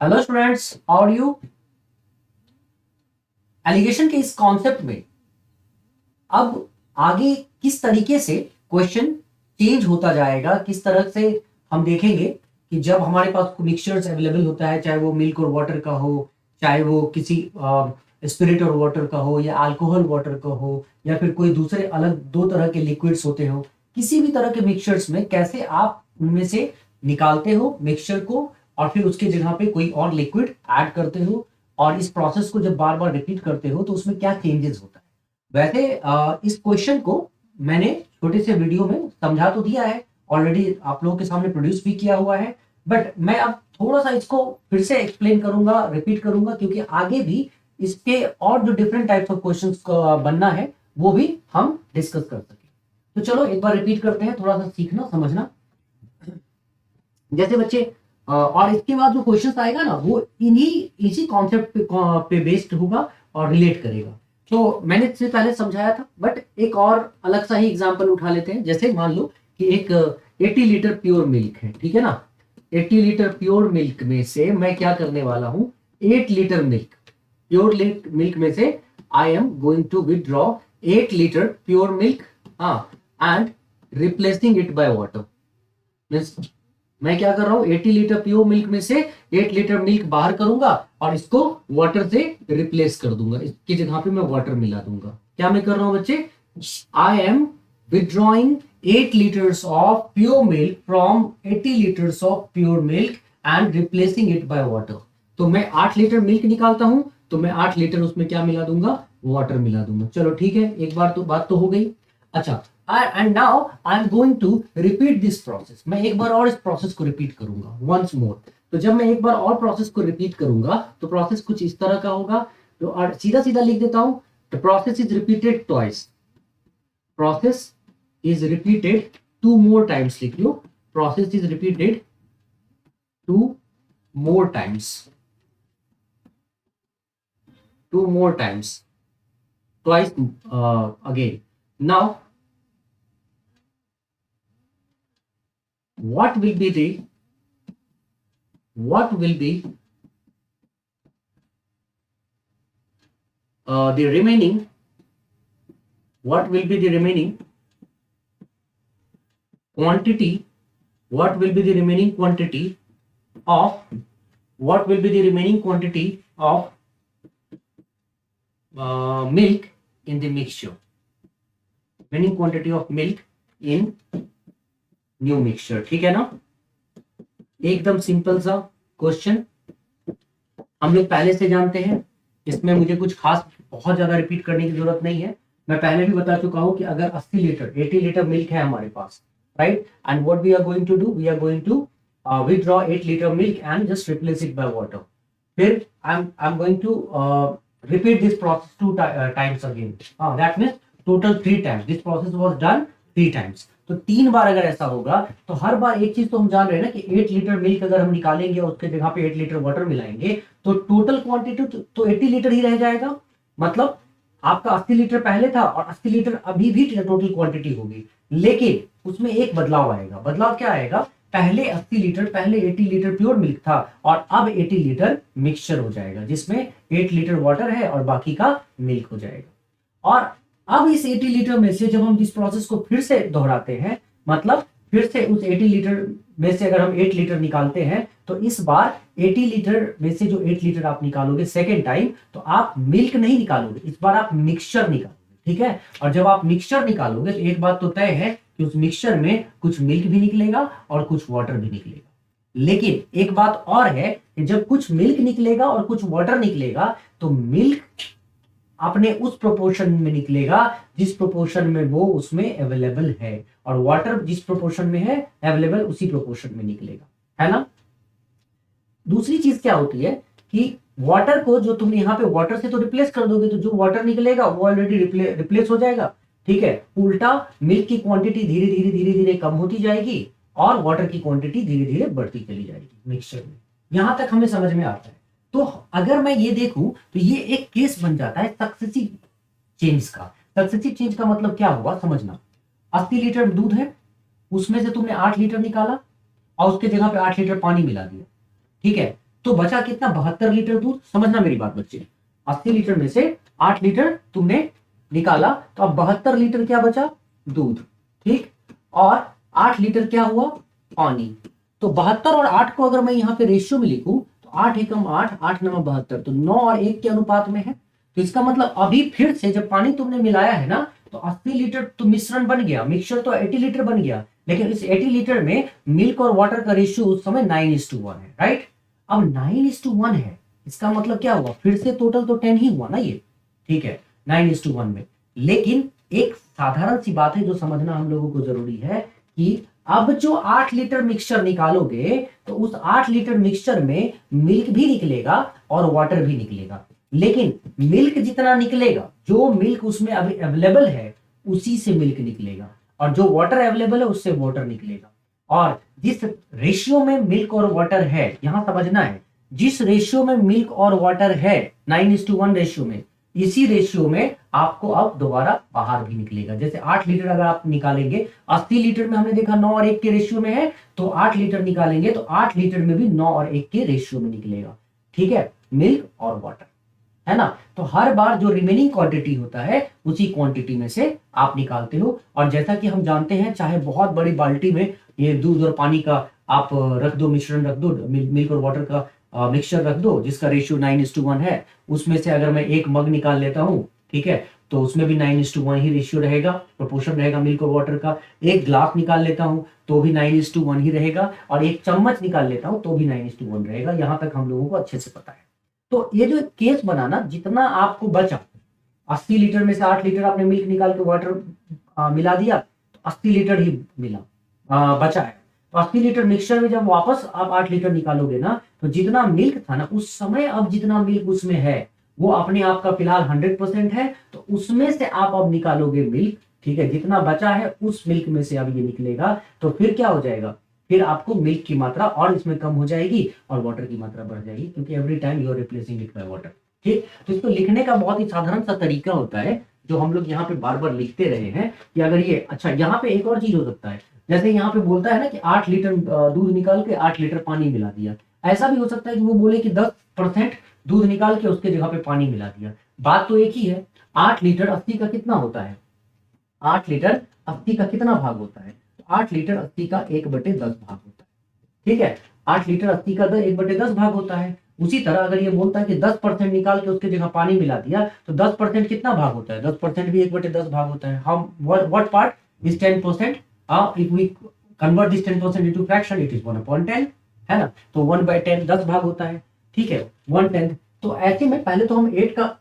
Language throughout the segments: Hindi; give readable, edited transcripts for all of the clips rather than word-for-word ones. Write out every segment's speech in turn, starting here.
हेलो स्टूडेंट्स, और यू एलिगेशन के इस कॉन्सेप्ट में अब आगे किस तरीके से क्वेश्चन चेंज होता जाएगा, किस तरह से हम देखेंगे कि जब हमारे पास मिक्सचर्स अवेलेबल होता है, चाहे वो मिल्क और वाटर का हो, चाहे वो किसी स्पिरिट और वाटर का हो, या अल्कोहल वाटर का हो, या फिर कोई दूसरे अलग दो तरह के लिक्विड्स होते हो, किसी भी तरह के मिक्सचर्स में कैसे आप उनमें से निकालते हो मिक्सचर को और फिर उसके जगह पे कोई और लिक्विड ऐड करते हो, और इस प्रोसेस को जब बार बार रिपीट करते हो तो उसमें क्या चेंजेस होता है। वैसे इस क्वेश्चन को मैंने छोटे से वीडियो में समझा तो दिया है, ऑलरेडी आप लोगों के सामने प्रोड्यूस भी किया हुआ है, बट मैं अब थोड़ा सा इसको फिर से एक्सप्लेन करूंगा, रिपीट करूंगा, क्योंकि आगे भी इसके और जो डिफरेंट टाइप्स ऑफ क्वेश्चंस बनना है वो भी हम डिस्कस कर सके। तो चलो एक बार रिपीट करते हैं, थोड़ा सा सीखना समझना। जैसे बच्चे और इसके बाद जो क्वेश्चन आएगा ना वो इन्हीं इसी कॉन्सेप्ट पे बेस्ड होगा और रिलेट करेगा। तो मैंने इससे पहले समझाया था, बट एक और अलग सा ही एग्जांपल उठा लेते हैं। जैसे मान लो कि एक 80 लीटर प्योर मिल्क है, ठीक है ना। 80 लीटर प्योर मिल्क में से मैं क्या करने वाला हूं, 8 लीटर मिल्क, प्योर मिल्क में से I am going to withdraw 8 litre pure milk, हाँ, and replacing it by water. Means मैं क्या कर रहा हूं, 80 लीटर प्योर मिल्क में से 8 लीटर मिल्क बाहर करूंगा और इसको वाटर से रिप्लेस कर दूंगा, इसकी जगह पे मैं वाटर मिला दूंगा। क्या मैं कर रहा हूं बच्चे, I am withdrawing 8 liters of pure milk from 80 liters of pure milk and replacing it by water। तो मैं 8 लीटर मिल्क निकालता हूं तो मैं 8 लीटर उसमें क्या मिला दूंगा, वाटर मिला दूंगा। चलो ठीक है, एक बार तो बात तो हो गई। अच्छा, and now I am going to repeat this process. मैं एक बार और इस प्रोसेस को रिपीट करूंगा वंस मोर। तो जब मैं एक बार और प्रोसेस को रिपीट करूंगा तो प्रोसेस कुछ इस तरह का होगा। तो और सीधा सीधा लिख देता हूं, the process is repeated twice. Process is repeated two more times, लिख लो, process is repeated two more times, two more times, twice again। Now what will be the remaining, what will be the remaining quantity, what will be the remaining quantity of, what will be the remaining quantity of milk in the mixture, remaining quantity of milk in new mixture। ठीक है ना, एकदम सिंपल सा क्वेश्चन, हम लोग पहले से जानते हैं, इसमें मुझे कुछ खास बहुत ज्यादा रिपीट करने की जरूरत नहीं है। मैं पहले भी बता चुका हूं कि अगर 80 लीटर 80 लीटर मिल्क है हमारे पास, right, and what we are going to do, we are going to withdraw 8 liter milk and just replace it by water। फिर I'm going to repeat this process times again। that means total 3 times this process was done 3 times। तो 3 बार अगर ऐसा होगा तो हर बार एक चीज तो हम जान रहे हैं ना कि 8 लीटर मिल्क अगर हम निकालेंगे और उसके जगह पे 8 लीटर वाटर मिलाएंगे तो टोटल क्वांटिटी तो 80 लीटर ही रह जाएगा। मतलब आपका 80 लीटर पहले था और 80 लीटर अभी भी टोटल क्वांटिटी होगी, लेकिन उसमें एक बदलाव आएगा। बदलाव क्या आएगा, पहले 80 लीटर, पहले 80 लीटर प्योर मिल्क था और अब 80 लीटर मिक्सचर हो जाएगा जिसमें 8 लीटर वाटर है और बाकी का मिल्क हो जाएगा। और अब इस 80 लीटर में से जब हम इस प्रोसेस को फिर से दोहराते हैं, मतलब फिर से उस 80 लीटर में से अगर हम 8 लीटर निकालते हैं तो इस बार 80 लीटर में से जो 8 लीटर आप निकालोगे सेकेंड टाइम, तो आप मिल्क नहीं निकालोगे, इस बार आप मिक्सचर निकालोगे। ठीक है, और जब आप मिक्सचर निकालोगे तो एक बात तो तय है कि उस मिक्सचर में कुछ मिल्क भी निकलेगा और कुछ वाटर भी निकलेगा। लेकिन एक बात और है कि जब कुछ मिल्क निकलेगा और कुछ वाटर निकलेगा तो मिल्क अपने उस प्रोपोर्शन में निकलेगा जिस प्रोपोर्शन में वो उसमें अवेलेबल है, और वाटर जिस प्रोपोर्शन में है अवेलेबल उसी प्रोपोर्शन में निकलेगा, है ना। दूसरी चीज क्या होती है कि वाटर को जो तुम यहाँ पे वाटर से तो रिप्लेस कर दोगे तो जो वाटर निकलेगा वो ऑलरेडी रिप्लेस हो जाएगा। ठीक है, उल्टा मिल्क की क्वांटिटी धीरे धीरे धीरे धीरे कम होती जाएगी और वाटर की क्वांटिटी धीरे धीरे बढ़ती चली जाएगी मिक्सचर में। यहां तक हमें समझ में आता है। तो अगर मैं ये देखूं तो ये एक केस बन जाता है सक्सेसिव चेंज का। सक्सेसिव चेंज का मतलब क्या हुआ समझना, 80 लीटर दूध है, उसमें से तुमने 8 लीटर निकाला और उसके जगह पे 8 लीटर पानी मिला दिया। ठीक है, तो बचा कितना, 72 लीटर दूध। समझना मेरी बात बच्चे, 80 लीटर में से 8 लीटर तुमने निकाला, तो अब 72 लीटर क्या बचा, दूध। ठीक, और 8 लीटर क्या हुआ, पानी। तो 72 और 8 को अगर मैं यहाँ पे रेशियो में लिखूं तो 8 एकम 8, 8 नवा 72, तो 9 और 1 के अनुपात में है। तो इसका मतलब अभी फिर से जब पानी तुमने मिलाया है ना, तो 80 लीटर तो मिश्रण बन गया, मिक्सचर तो 80 लीटर बन गया, लेकिन इस 80 लीटर में मिल्क और वाटर का रेशियो उस समय 9:1 है, राइट। अब 9:1 है, इसका मतलब क्या हुआ, फिर से टोटल तो 10 ही हुआ ना ये, ठीक है, 9:1 में। लेकिन एक साधारण सी बात है जो समझना हम लोगों को जरूरी है कि अब जो 8 लीटर मिक्सचर निकालोगे तो उस 8 लीटर मिक्सचर में मिल्क भी निकलेगा और वाटर भी निकलेगा, लेकिन मिल्क जितना निकलेगा, जो मिल्क उसमें अभी अवेलेबल है उसी से मिल्क निकलेगा, और जो वाटर अवेलेबल है उससे वाटर निकलेगा। और जिस रेशियो में मिल्क और वाटर है, यहां समझना है, जिस रेशियो में मिल्क और वाटर है 9:1 रेशियो में, इसी रेशियो में आपको अब दोबारा बाहर भी निकलेगा। जैसे 8 लीटर अगर आप निकालेंगे, 80 लीटर में हमने देखा 9 और 1 के रेशियो में है, तो 8 लीटर निकालेंगे तो 8 लीटर में भी 9 और 1 के रेशियो में निकलेगा, ठीक है, मिल्क और वाटर, है ना। तो हर बार जो रिमेनिंग क्वांटिटी होता है उसी क्वांटिटी में से आप निकालते हो। और जैसा कि हम जानते हैं, चाहे बहुत बड़ी बाल्टी में ये दूध और पानी का आप रख दो, मिश्रण रख दो, मिल्क और वाटर का मिक्सचर रख दो जिसका रेशियो 9:1 है, उसमें से अगर मैं एक मग निकाल लेता हूं, ठीक है, तो उसमें भी 9:1 ही रेशियो रहेगा, प्रोपोर्शन रहेगा मिल्क और वाटर का। एक ग्लास निकाल लेता हूं तो भी 9:1 ही रहेगा, और एक चम्मच निकाल लेता हूं तो भी 9:1 रहेगा। यहां तक हम लोगों को अच्छे से पता है। तो ये जो केस बना ना, जितना आपको बचा, 80 लीटर में से 8 लीटर आपने मिल्क निकाल के वाटर मिला दिया, तो 80 लीटर ही मिला बचा है। तो 80 लीटर मिक्सचर में जब वापस आप 8 लीटर निकालोगे ना, तो जितना मिल्क था ना उस समय, अब जितना मिल्क उसमें है वो अपने आप का फिलहाल 100% है, तो उसमें से आप अब निकालोगे मिल्क, ठीक है, जितना बचा है उस मिल्क में से अब ये निकलेगा। तो फिर क्या हो जाएगा, फिर आपको मिल्क की मात्रा और इसमें कम हो जाएगी और वाटर की मात्रा बढ़ जाएगी, क्योंकि every time you are replacing it by water. ठीक, तो इसको लिखने का बहुत ही साधारण सा तरीका होता है जो हम लोग यहाँ पे बार बार लिखते रहे हैं कि अगर ये, अच्छा यहाँ पे एक और चीज हो सकता है, जैसे यहाँ पे बोलता है ना कि 8 लीटर दूध निकाल के 8 लीटर पानी मिला दिया, ऐसा भी हो सकता है कि वो बोले कि 10% दूध निकाल के उसके जगह पे पानी मिला दिया। बात तो एक ही है, 8 लीटर 80 का कितना होता है, 8 लीटर 80 का कितना भाग होता है, 8 लीटर 80 का 1/10 भाग होता है, ठीक है, 8 लीटर 80 का 1/10 भाग होता है। उसी तरह अगर ये बोलता है कि 10% निकाल के उसके जगह पानी मिला दिया, तो 10% कितना भाग होता है, 10% भी 1/10 भाग होता है। हम what part is 10%, if we convert this 10% into fraction, it is 1/10, है ना। तो 1/10 10 भाग होता है, ठीक है, 1/10। तो ऐसे में पहले तो हम 8 का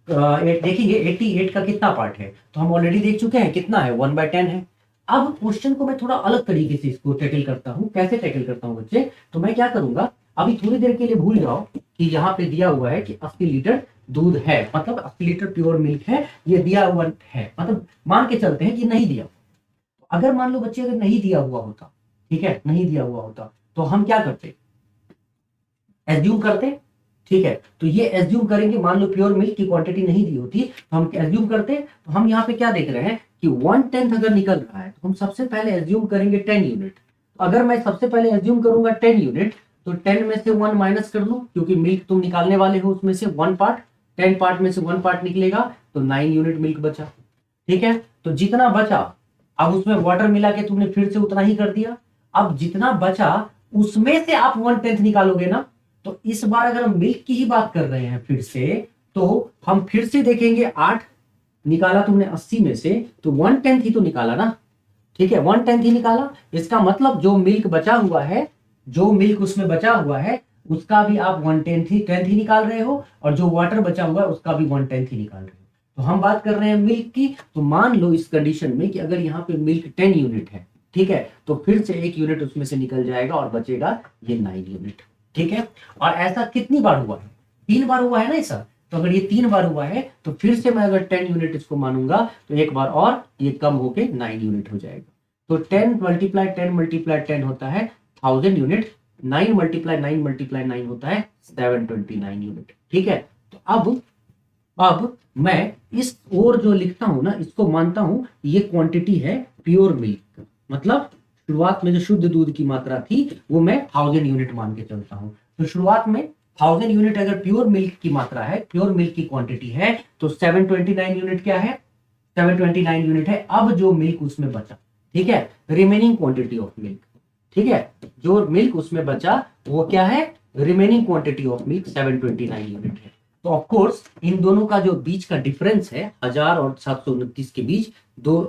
देखेंगे 88 का कितना पार्ट है, तो हम ऑलरेडी देख चुके हैं कितना है, 1/10 है। अब क्वेश्चन को मैं थोड़ा अलग तरीके से इसको टैकल करता हूं। कैसे टैकल करता हूं बच्चे, तो मैं क्या करूंगा, अभी थोड़ी देर के लिए भूल जाओ कि यहाँ पे दिया हुआ है कि 80 लीटर दूध है, मतलब 80 लीटर प्योर मिल्क है, ये दिया हुआ है, मतलब मान के चलते हैं कि नहीं दिया। अगर मान लो बच्चे अगर नहीं दिया हुआ होता, ठीक है, नहीं दिया हुआ होता, तो हम क्या करते, एज्यूम करते, ठीक है। तो ये एज्यूम करेंगे, मान लो प्योर मिल्क की क्वांटिटी नहीं दी होती तो हम एज्यूम करते, तो हम यहाँ पे क्या देख रहे हैं कि 1/10 अगर निकल रहा है तो हम सबसे पहले एज्यूम करेंगे 10 यूनिट। तो अगर मैं सबसे पहले एज्यूम करूंगा 10 यूनिट, तो 10 में से 1 माइनस कर लूं, क्योंकि मिल्क तुम निकालने वाले हो उसमें से 1 पार्ट, 10 पार्ट में से 1 पार्ट निकलेगा, तो 9 यूनिट मिल्क बचा, ठीक है। तो जितना बचा, अब उसमें वाटर मिला के तुमने फिर से उतना ही कर दिया, अब जितना बचा उसमें से आप 1/10 निकालोगे ना। तो इस बार अगर हम मिल्क की ही बात कर रहे हैं फिर से, तो हम फिर से देखेंगे 8 निकाला तुमने 80 में से, तो 1/10 ही तो निकाला ना, ठीक है, 1/10 ही निकाला। इसका मतलब जो मिल्क बचा हुआ है, जो मिल्क उसमें बचा हुआ है उसका भी आप 1/10 ही निकाल रहे हो, और जो वाटर बचा हुआ है उसका भी 1/10 ही निकाल रहे हो। तो हम बात कर रहे हैं मिल्क की। तो मान लो इस कंडीशन में कि अगर यहाँ पे मिल्क 10 यूनिट है, ठीक है, तो फिर से 1 यूनिट उसमें से निकल जाएगा और बचेगा ये 9 यूनिट, ठीक है। और ऐसा कितनी बार हुआ है, 3 बार हुआ है ना ऐसा। तो अगर ये 3 बार हुआ है तो फिर से मैं अगर 10 यूनिट इसको मानूंगा तो एक बार और ये कम होके 9 यूनिट हो जाएगा। तो 10 मल्टीप्लाई 10 मल्टीप्लाई 10 होता है 1000 यूनिट, 9 मल्टीप्लाई 9 मल्टीप्लाई 9 होता है 729 यूनिट, ठीक है। तो अब मैं इस और जो लिखता हूं ना, इसको मानता हूं ये क्वांटिटी है प्योर मिल्क, मतलब शुरुआत में जो शुद्ध दूध की मात्रा थी वो मैं 1000 यूनिट मान के चलता हूँ। तो शुरुआत में 1000 यूनिट अगर प्योर मिल्क की मात्रा है, प्योर मिल्क की क्वांटिटी है, तो 729 यूनिट क्या है, 729 यूनिट है। अब जो मिल्क उसमें बचा, ठीक है, रिमेनिंग क्वांटिटी ऑफ मिल्क, ठीक है, जो मिल्क उसमें बचा वो क्या है, remaining quantity of milk 729 unit है। तो ऑफ कोर्स इन दोनों का जो बीच का डिफरेंस है 1000 और 729 के बीच दो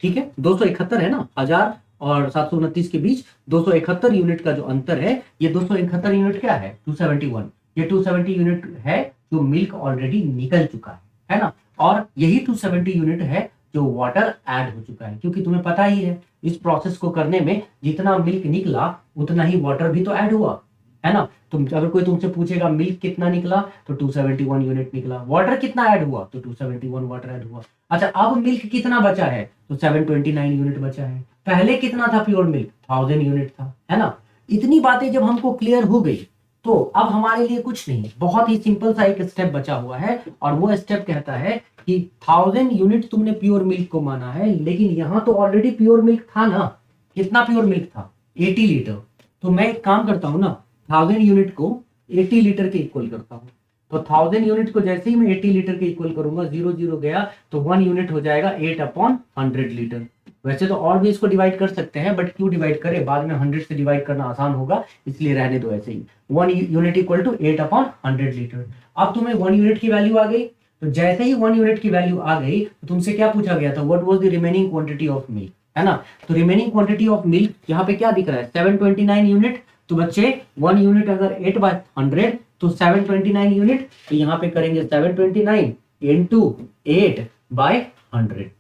ठीक है 271 है ना, 1000 और 729 के बीच 271 यूनिट का जो अंतर है, ये 271 यूनिट क्या है, 271, ये 270 यूनिट है जो मिल्क ऑलरेडी निकल चुका है ना, और यही 270 यूनिट है जो वाटर ऐड हो चुका है, क्योंकि तुम्हें पता ही है इस प्रोसेस को करने में जितना मिल्क निकला उतना ही वाटर भी तो ऐड हुआ है ना। तुम अगर कोई तुमसे पूछेगा मिल्क कितना निकला तो 271 यूनिट निकला, वाटर कितना ऐड हुआ तो 271 वाटर ऐड हुआ। अच्छा अब मिल्क कितना बचा है तो 729 यूनिट बचा है। पहले कितना था प्योर मिल्क, 1000 यूनिट था, है ना। इतनी बातें जब हमको क्लियर हो गई तो अब हमारे लिए कुछ नहीं, बहुत ही सिंपल सा एक स्टेप बचा हुआ है, और वो स्टेप कहता है कि 1000 यूनिट तुमने प्योर मिल्क को माना है, लेकिन यहां तो ऑलरेडी प्योर मिल्क था ना। कितना प्योर मिल्क था, 80 लीटर। तो मैं एक काम करता हूं ना, 1000 यूनिट को 80 लीटर के इक्वल करता हूं। तो 1000 यूनिट को जैसे ही मैं 80 लीटर के इक्वल करूंगा, 0 0 गया तो 1 यूनिट हो जाएगा 8/100 लीटर। वैसे तो और भी इसको डिवाइड कर सकते हैं, बट क्यों डिवाइड करें, बाद में 100 से डिवाइड करना आसान होगा, इसलिए रहने दो ऐसे ही। 1 यूनिट इक्वल टू 8/100 लीटर। अब तुम्हें 1 यूनिट की वैल्यू आ गई, तो जैसे ही 1 यूनिट की वैल्यू आ गई तो तुमसे क्या पूछा गया था, what was the remaining quantity of milk, है ना। तो रिमेनिंग क्वांटिटी ऑफ मिल्क यहाँ पे क्या दिख रहा है, 729 यूनिट। तो बच्चे 1 यूनिट अगर 8/100 तो 729 यूनिट, तो यहाँ पे करेंगे 729 इंटू 8/100।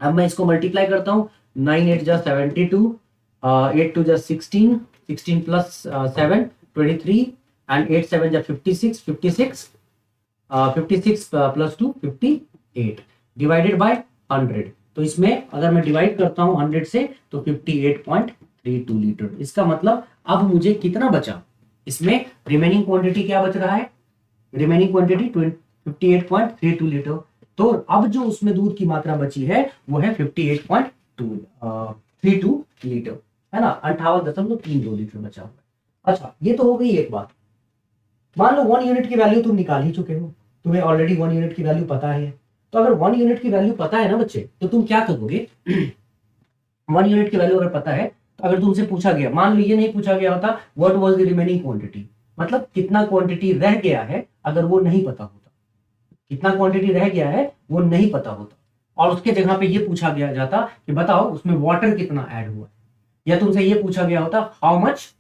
अब मैं इसको मल्टीप्लाई करता हूँ, 9 8 जा 72, 8 2 जा 16, 16 प्लस 7 23, एंड 8 7 जा 56, 56 प्लस 2 58 डिवाइडेड बाय 100। तो इसमें अगर मैं डिवाइड करता हूँ 100 से तो 58.32 लीटर। इसका मतलब अब मुझे कितना बचा, इसमें रिमेनिंग क्वांटिटी क्या बच रहा है, रिमेनिंग क्वांटिटी 58.32 लीटर। तो अब जो उसमें दूध की मात्रा बची है वो है 58.32 लीटर, है ना, 58.32 लीटर बचा हुआ है। अच्छा ये तो हो गई एक बात। मान लो 1 यूनिट की वैल्यू तुम निकाल ही चुके हो, तुम्हें ऑलरेडी 1 यूनिट की वैल्यू पता है। तो अगर 1 यूनिट की वैल्यू पता है ना बच्चे, तो तुम क्या करोगे 1 यूनिट की वैल्यू अगर पता है, तो अगर तुमसे पूछा गया, मान लो ये नहीं पूछा गया होता what was the remaining quantity, मतलब कितना क्वांटिटी रह गया है, अगर वो नहीं पता होता, कितना क्वांटिटी रह गया है वो नहीं पता होता, और उसके जगह पे ये पूछा गया जाता कि बताओ उसमें वाटर कितना ऐड हुआ, या तुमसे ये पूछा गया होता how much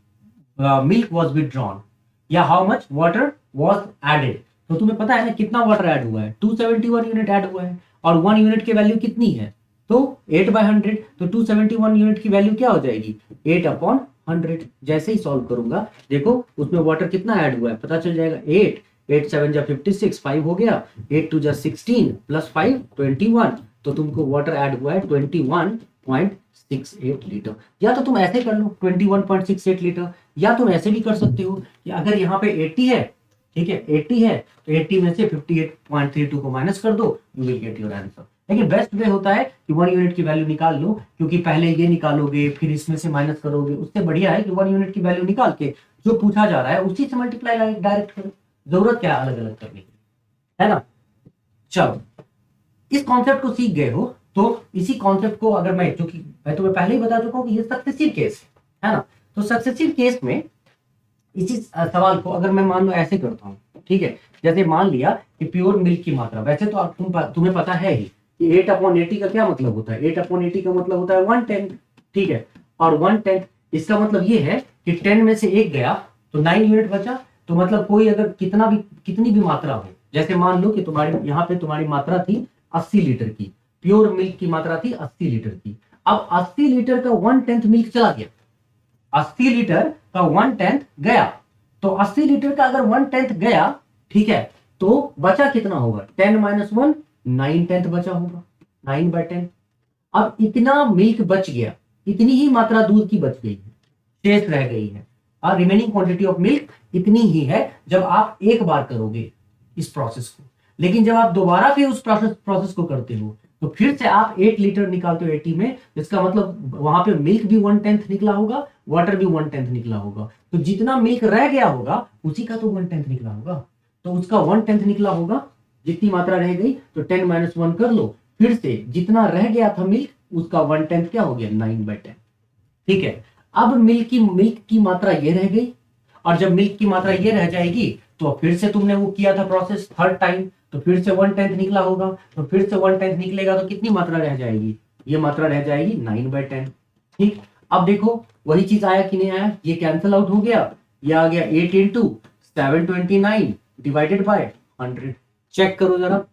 milk was withdrawn, या how much water was added. तो तुम्हें पता है ना कितना वाटर ऐड हुआ है, 271 यूनिट ऐड हुआ है, और 1 यूनिट की वैल्यू कितनी है, तो 8/100। तो 271 यूनिट की वैल्यू क्या हो जाएगी, 8/100। जैसे ही सॉल्व करूंगा देखो उसमें वाटर कितना ऐड हुआ है पता चल जाएगा, 8 8 7 जा 56, 5 हो गया, 8 2 जा 16 प्लस 5 21। तो तुमको वाटर ऐड हुआ है 21.68 लीटर। या तो तुम ऐसे कर लो 21.68 लीटर, या तुम ऐसे भी कर सकते हो कि अगर यहाँ पे 80 है, ठीक है 80 है, तो 80 में से 58.32 को माइनस कर दो, you will get your answer. लेकिन बेस्ट वे होता है कि 1 यूनिट की वैल्यू निकाल लो, क्योंकि पहले ये निकालोगे फिर इसमें से माइनस करोगे, उससे बढ़िया है कि 1 यूनिट की वैल्यू निकाल के जो पूछा जा रहा है उसी से मल्टीप्लाई डायरेक्ट करो, जरूरत क्या अलग अलग करने की, है ना। चलो इस कॉन्सेप्ट को सीख गए हो, तो इसी कॉन्सेप्ट को अगर मैं, क्योंकि मैं तुम्हें पहले ही बता चुका हूं कि ये सक्सेसिव केस है ना, तो सक्सेसिव केस में इसी सवाल को अगर मैं मान लो ऐसे करता हूँ, ठीक है, जैसे मान लिया कि प्योर मिल्क की मात्रा, वैसे तो तुम्हें पता है ही कि 8/80 का क्या मतलब होता है, 8/80 का मतलब होता है 1/10, ठीक है, और 1/10 इसका मतलब ये है कि 10 में से 1 गया तो 9 यूनिट बचा। तो मतलब कोई अगर कितनी भी मात्रा हो, जैसे मान लो कि तुम्हारी यहाँ पे तुम्हारी मात्रा थी 80 लीटर की, प्योर मिल्क की मात्रा थी 80 लीटर की। अब 80 लीटर का 1/10 मिल्क चला गया, 80 लीटर का 1/10 गया, तो 80 लीटर का अगर 1/10 गया, ठीक है, तो बचा कितना होगा, 10 - 1 9/10 बचा होगा, 9/10। अब इतना मिल्क बच गया, इतनी ही मात्रा दूध की बच गई है, शेष रह गई है, और रिमेनिंग क्वांटिटी ऑफ मिल्क इतनी ही है जब आप एक बार करोगे इस प्रोसेस को। लेकिन जब आप दोबारा फिर उस प्रोसेस को करते हो, तो फिर से आप 8 लीटर निकालते हो 80 में, इसका मतलब वहां पे मिल्क भी 1/10 निकला होगा, वाटर भी 1/10 निकला होगा। तो जितना मिल्क रह गया होगा उसी का तो 1/10 निकला होगा। तो उसका 1/10 निकला होगा, जितनी मात्रा रह गई तो 10 - 1 कर लो। फिर से जितना रह गया था मिल्क उसका 1/10 क्या हो गया, 9/10। ठीक है, अब मिल्क की मात्रा ये रह गई, और जब मिल्क की मात्रा ये रह जाएगी तो फिर से तुमने वो किया था प्रोसेस थर्ड टाइम, तो फिर से 1/10 निकला होगा। तो फिर से 1/10 निकलेगा तो कितनी मात्रा रह जाएगी, ये मात्रा रह जाएगी 9/10। ठीक, अब देखो वही चीज आया कि नहीं आया, ये कैंसिल आउट हो गया, ये आ गया 8 × 729 डिवाइडेड बाय 100। चेक करो जरा,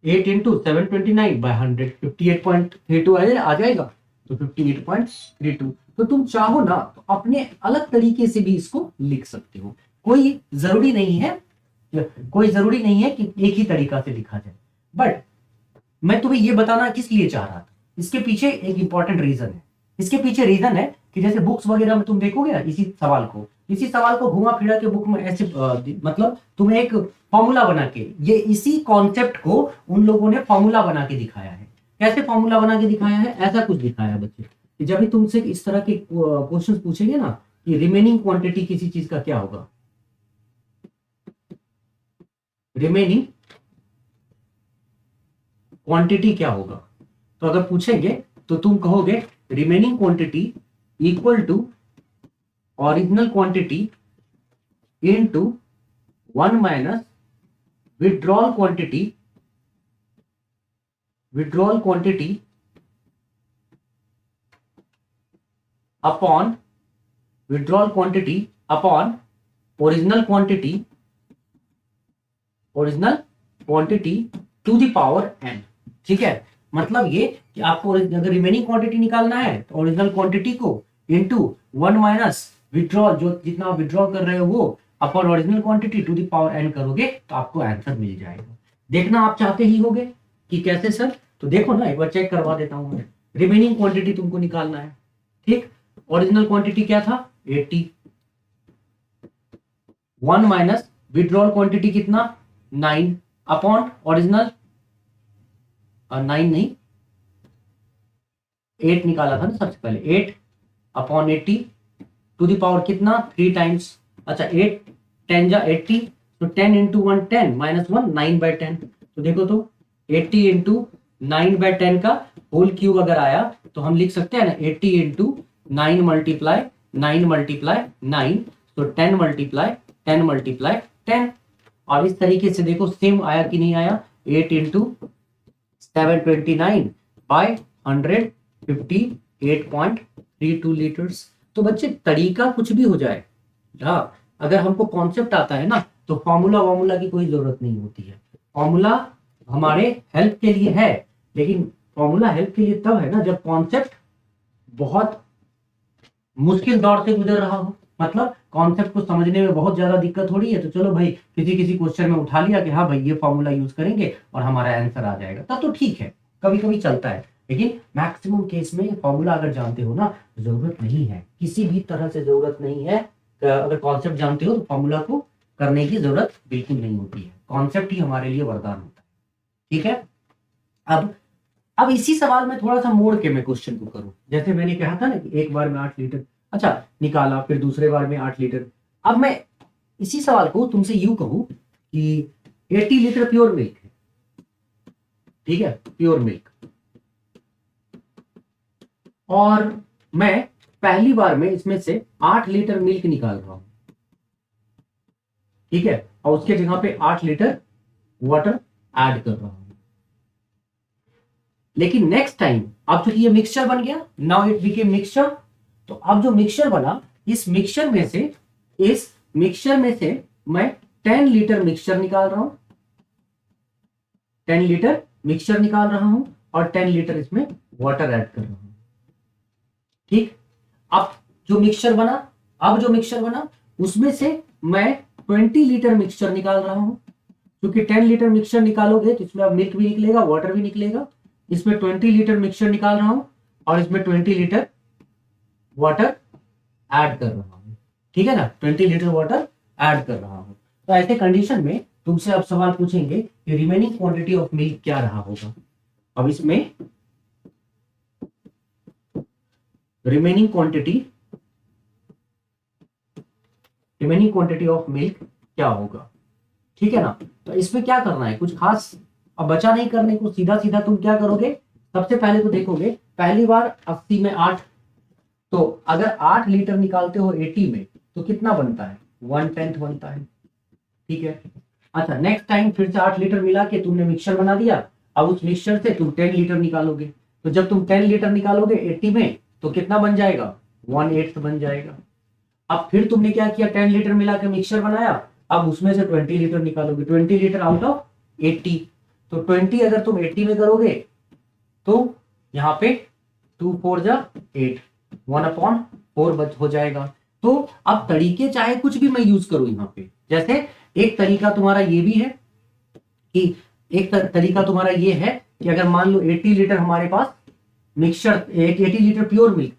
8 × 729 बाय 100 58.32 आ जाएगा, तो 58.32। तो तुम चाहो ना तो अपने अलग तरीके से भी इसको लिख सकते हो, कोई जरूरी नहीं है, कोई जरूरी नहीं है कि एक ही तरीका से लिखा जाए। बट मैं तुम्हें ये बताना किस लिए चाह रहा था, इसके पीछे एक इंपॉर्टेंट रीजन है। इसके पीछे रीजन है कि जैसे बुक्स वगैरह में तुम देखोगे ना, इसी सवाल को घुमा फिरा के बुक में ऐसे मतलब तुम्हें एक फॉर्मूला बना के, ये इसी कॉन्सेप्ट को उन लोगों ने फॉर्मूला बना के दिखाया है। कैसे फॉर्मूला बना के दिखाया है, ऐसा कुछ दिखाया है बच्चे कि जब भी तुमसे इस तरह के क्वेश्चन पूछेंगे ना कि रिमेनिंग क्वांटिटी किसी चीज का क्या होगा, रिमेनिंग क्वांटिटी क्या होगा, तो अगर पूछेंगे तो तुम कहोगे remaining quantity equal to original quantity into 1 minus withdrawal quantity upon original quantity to the power n। ठीक है, मतलब ये कि आपको अगर रिमेनिंग क्वांटिटी निकालना है तो ओरिजिनल क्वांटिटी को इनटू 1 माइनस विड्रॉल, जो जितना आप विड्रॉ कर रहे हो वो, upon original quantity to the power n करोगे तो आपको आंसर मिल जाएगा। देखना आप चाहते ही होगे कि कैसे सर, तो देखो ना एक बार चेक करवा देता हूं मैं। रिमेनिंग क्वांटिटी तुमको निकालना है, ठीक, ओरिजिनल क्वांटिटी क्या था 80, 1 माइनस विड्रॉल क्वांटिटी कितना 9 अपॉन ओरिजिनल 9 नहीं 8 निकाला था ना सबसे पहले, 8 अपॉन 80 टू द पावर कितना 3 टाइम्स। अच्छा 8 10 जा 80, तो 10 × 1 10 - 1 9/10। तो देखो तो 80 × 9/10 का होल क्यूब अगर आया तो हम लिख सकते हैं ना 80 × 9 मल्टीप्लाई 9, तो 10 मल्टीप्लाई 10 और इस तरीके से देखो सेम आया कि नहीं आया, 8 × 729 बाय 100 58.32 लीटर्स। तो बच्चे तरीका कुछ भी हो जाए, हाँ, अगर हमको कॉन्सेप्ट आता है ना तो फॉर्मूला की कोई जरूरत नहीं होती है। फॉर्मूला हमारे हेल्प के लिए है, लेकिन फॉर्मूला हेल्प के लिए तब है ना जब कॉन्सेप्ट बहुत मुश्किल दौर से गुजर रहा हो, मतलब कॉन्सेप्ट को समझने में बहुत ज्यादा दिक्कत हो रही है, तो चलो भाई किसी क्वेश्चन में उठा लिया कि हाँ भाई ये फॉर्मूला यूज करेंगे और हमारा आंसर आ जाएगा, तब तो ठीक है, कभी कभी चलता है। लेकिन मैक्सिमम केस में फॉर्मूला अगर जानते हो ना, जरूरत नहीं है, किसी भी तरह से जरूरत नहीं है। अगर कॉन्सेप्ट जानते हो तो फॉर्मूला को करने की जरूरत बिल्कुल नहीं होती है, कॉन्सेप्ट ही हमारे लिए वरदान होता है। ठीक है, अब इसी सवाल में थोड़ा सा मोड़ के मैं क्वेश्चन को करूं, जैसे मैंने कहा था ना कि एक बार में 8 लीटर अच्छा निकाला, फिर दूसरे बार में 8 लीटर। अब मैं इसी सवाल को तुमसे यूं कहूं कि 80 लीटर प्योर मिल्क है, ठीक है, प्योर मिल्क, और मैं पहली बार में इसमें से 8 लीटर मिल्क निकाल रहा हूं, ठीक है, और उसके जगह पे 8 लीटर वाटर ऐड कर रहा हूं। लेकिन नेक्स्ट टाइम अब चूंकि ये मिक्सचर बन गया, नाउ इट बिकेम मिक्सचर, तो अब जो मिक्सचर बना इस मिक्सचर में से मैं 10 लीटर मिक्सचर निकाल रहा हूं, 10 लीटर मिक्सचर निकाल रहा हूं और 10 लीटर इसमें वाटर ऐड कर रहा हूं। ठीक, अब जो मिक्सचर बना उसमें से मैं 20 लीटर मिक्सचर निकाल रहा हूं, क्योंकि 10 लीटर मिक्सचर निकालोगे तो इसमें अब मिल्क भी निकलेगा, वाटर भी निकलेगा। इसमें 20 लीटर मिक्सचर निकाल रहा हूं और इसमें 20 लीटर वाटर ऐड कर रहा हूं, ठीक है ना, 20 लीटर वाटर ऐड कर रहा हूं। तो ऐसे कंडीशन में तुमसे अब सवाल पूछेंगे कि रिमेनिंग क्वांटिटी ऑफ मिल्क क्या रहा होगा। अब इसमें रिमेनिंग क्वांटिटी ऑफ मिल्क क्या होगा, ठीक है ना। तो इसमें क्या करना है, कुछ खास अब बचा नहीं करने को, सीधा सीधा तुम क्या करोगे, सबसे पहले तो देखोगे पहली बार 80 में 8, तो अगर 8 लीटर निकालते हो 80 में तो कितना बनता है, 1/10 बनता है, ठीक है। अच्छा नेक्स्ट टाइम फिर से 8 लीटर मिला के तुमने मिक्सचर बना दिया, अब उस मिक्सचर से तुम 10 लीटर निकालोगे, तो जब तुम 10 लीटर निकालोगे 80 में तो कितना बन जाएगा, 1/8 बन जाएगा। अब फिर तुमने क्या किया, 10 लीटर मिला के मिक्सचर बनाया, अब उसमें से 20 लीटर निकालोगे, 20 लीटर आउट ऑफ 80, तो 20 अगर तुम 80 में करोगे तो यहाँ पे 2 4 जा 8, 1/4 हो जाएगा। तो अब तरीके चाहे कुछ भी मैं यूज करूं यहाँ पे, जैसे एक तरीका तुम्हारा ये भी है कि तरीका तुम्हारा ये है कि अगर मान लो 80 लीटर हमारे पास मिक्सचर, 80 लीटर प्योर मिल्क,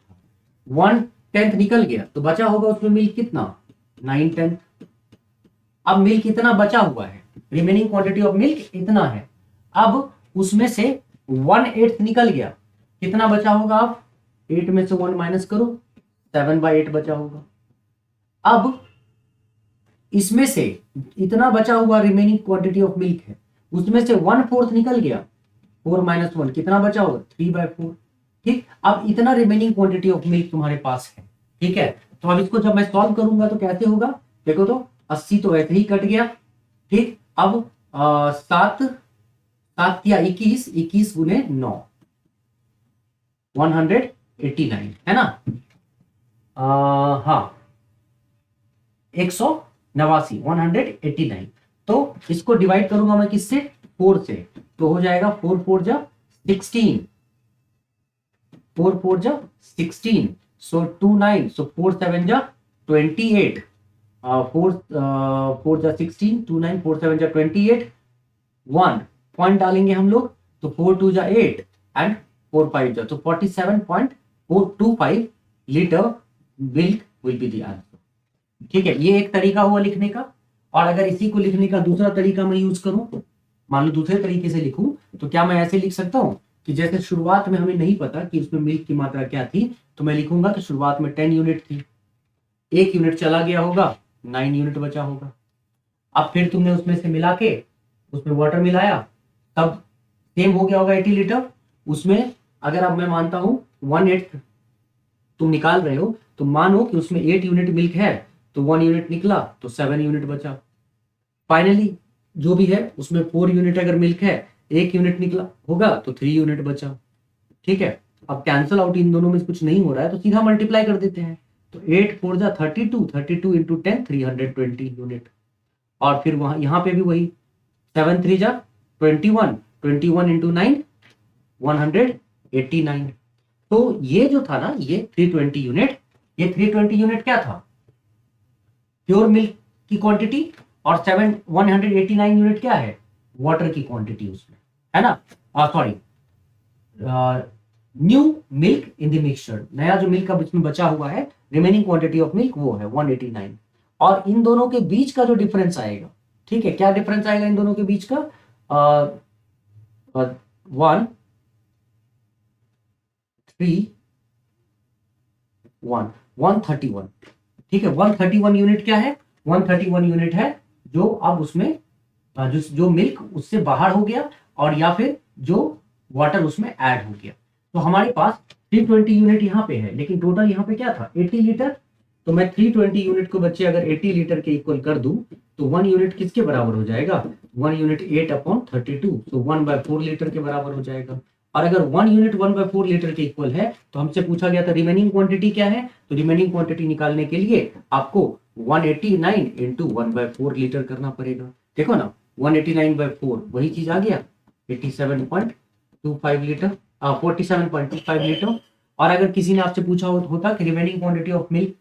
1/10 निकल गया तो बचा होगा उसमें मिल्क कितना, 9/10। अब मिल्क इतना बचा हुआ है, रिमेनिंग क्वांटिटी ऑफ मिल्क इतना है, अब उसमें से 1/8 निकल गया, कितना बचा होगा, आप 8 में से 1 माइनस करो, 7/8 बचा होगा। अब इसमें से इतना बचा हुआ रिमेनिंग क्वांटिटी ऑफ मिल्क है, उसमें से 1/4 निकल गया, 4 - 1 कितना बचा होगा, 3/4, ठीक। अब इतना रिमेनिंग क्वांटिटी ऑफ मिल्क तुम्हारे पास है, ठीक है। तो अब इसको जब मैं सॉल्व करूंगा तो कैसे होगा, देखो तो 80 तो ऐसे ही कट गया, ठीक। अब 7 7 या 21, 21 गुने 9, 189 है ना, हाँ 189, 189। तो इसको डिवाइड करूंगा मैं किससे, 4 से, तो हो जाएगा 4 4 जा 16, 4 4 जा 16, सो 2 9, सो 4 7 जा 28, 4 4 जा 16, 2 9, 4 7 जा 28, 1 पॉइंट डालेंगे हम लोग, तो 4 2 जा 8 एंड 4 5 जा, तो 47.425 litre milk will be the answer, ठीक है। ये एक तरीका हुआ लिखने का। और अगर इसी को लिखने का दूसरा तरीका मैं यूज करूं, मान लो दूसरे तरीके से लिखूं, तो क्या मैं ऐसे लिख सकता हूं कि जैसे शुरुआत में हमें नहीं पता कि उसमें मिल्क की मात्रा क्या थी, तो मैं लिखूंगा कि शुरुआत में 10 यूनिट थी, 1 यूनिट चला गया होगा, 9 यूनिट बचा होगा। अब फिर तुमने उसमें से मिला के उसमें वाटर मिलाया, तब सेम हो गया होगा 80 लीटर, उसमें अगर अब मैं मानता हूं 1/8 तुम निकाल रहे हो, तो मानो कि उसमें 8 यूनिट मिल्क है, तो 1 यूनिट निकला तो 7 यूनिट बचा। फाइनली जो भी है उसमें 4 यूनिट अगर मिल्क है, 1 यूनिट निकला होगा तो 3 यूनिट बचा, ठीक है। अब कैंसल आउट इन दोनों में कुछ नहीं हो रहा है तो सीधा मल्टीप्लाई कर देते हैं, तो 8 4 जा 32, 32 इंटू 10 320 यूनिट। और फिर वहां यहाँ पे भी वही 7 3 जा 21, 21 इंटू 9 189। तो ये जो था ना, ये 320 यूनिट, ये 320 यूनिट क्या था, प्योर मिल्क की क्वांटिटी, और 189 यूनिट क्या है, वाटर की क्वांटिटी उसमें, है ना, sorry new milk in the mixture, नया जो मिल्क अब इसमें बचा हुआ है, रिमेनिंग क्वांटिटी ऑफ मिल्क वो है 189। और इन दोनों के बीच का जो डिफरेंस आएगा, ठीक है, क्या डिफरेंस आएगा इन दोनों के बीच का, 131, ठीक है। 131 यूनिट क्या है, 131 यूनिट है जो अब उसमें जो मिल्क उससे बाहर हो गया, और या फिर जो वाटर उसमें ऐड हो गया। तो हमारे पास 320 यूनिट यहाँ पे है, लेकिन टोटल यहाँ पे क्या था, 80 लीटर। तो मैं 320 यूनिट को बच्चे अगर 80 लीटर के इक्वल कर दूं, तो 1 यूनिट किसके बराबर हो जाएगा, 1 यूनिट 8/32, तो 1/4 लीटर के बराबर हो जाएगा। और अगर 1 यूनिट 1/4 लीटर के इक्वल है, तो हमसे पूछा गया था रिमेनिंग क्वांटिटी क्या है, तो रिमेनिंग क्वांटिटी निकालने के लिए आपको 189 इंटू 1/4 लीटर करना पड़ेगा। देखो ना, 189/4 वही चीज आ गया, 87.25 लीटर, 47.25 लीटर। और अगर किसी ने आपसे पूछा होता कि रिमेनिंग क्वांटिटी ऑफ मिल्क,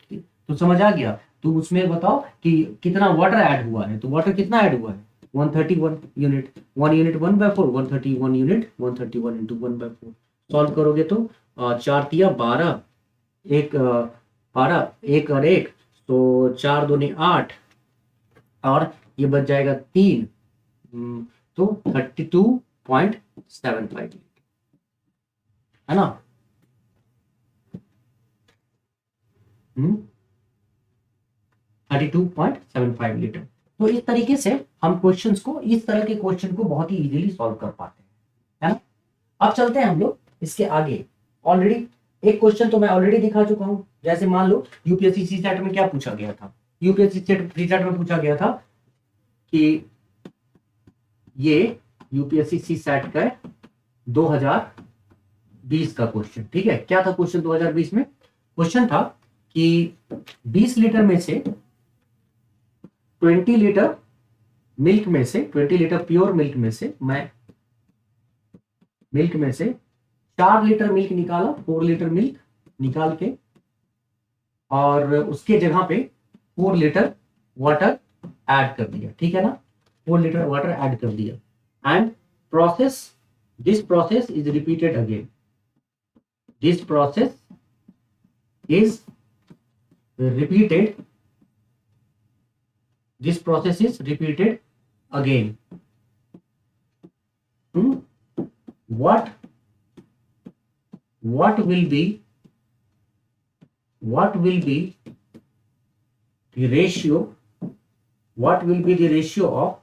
तो समझ आ गया, तो उसमें बताओ कि कितना वाटर ऐड हुआ है, तो वाटर कितना ऐड हुआ है, 131 unit, 1 unit 1/4, 131 unit, 131 into 1/4। Solve करोगे तो 4 तिया 12, एक 12, एक और एक, तो 4 दूनी 8, और ये बच जाएगा 3, तो 32.75 है ना। 32.75 लीटर। तो इस तरीके से हम क्वेश्चंस को, इस तरह के क्वेश्चन को बहुत ही इजीली सॉल्व कर पाते हैं, है ना। अब चलते हैं हम लोग इसके आगे। ऑलरेडी एक क्वेश्चन तो मैं ऑलरेडी दिखा चुका हूं। जैसे मान लो यूपीएससी सीसेट में क्या पूछा गया था, यूपीएससी सीसेट में पूछा गया था कि ये यूपीएससी सीसेट का 2020 का क्वेश्चन, ठीक है। क्या था क्वेश्चन 2020 में? क्वेश्चन था कि 20 लीटर में से 20 लीटर मिल्क में से, 20 लीटर प्योर मिल्क में से मैं मिल्क में से 4 लीटर मिल्क निकाला, 4 लीटर मिल्क निकाल के, और उसके जगह पे 4 लीटर वाटर ऐड कर दिया, ठीक है ना। 4 लीटर वाटर ऐड कर दिया and process, this process is repeated again, this process is repeated, this process is repeated again. What will be the ratio, what will be the ratio of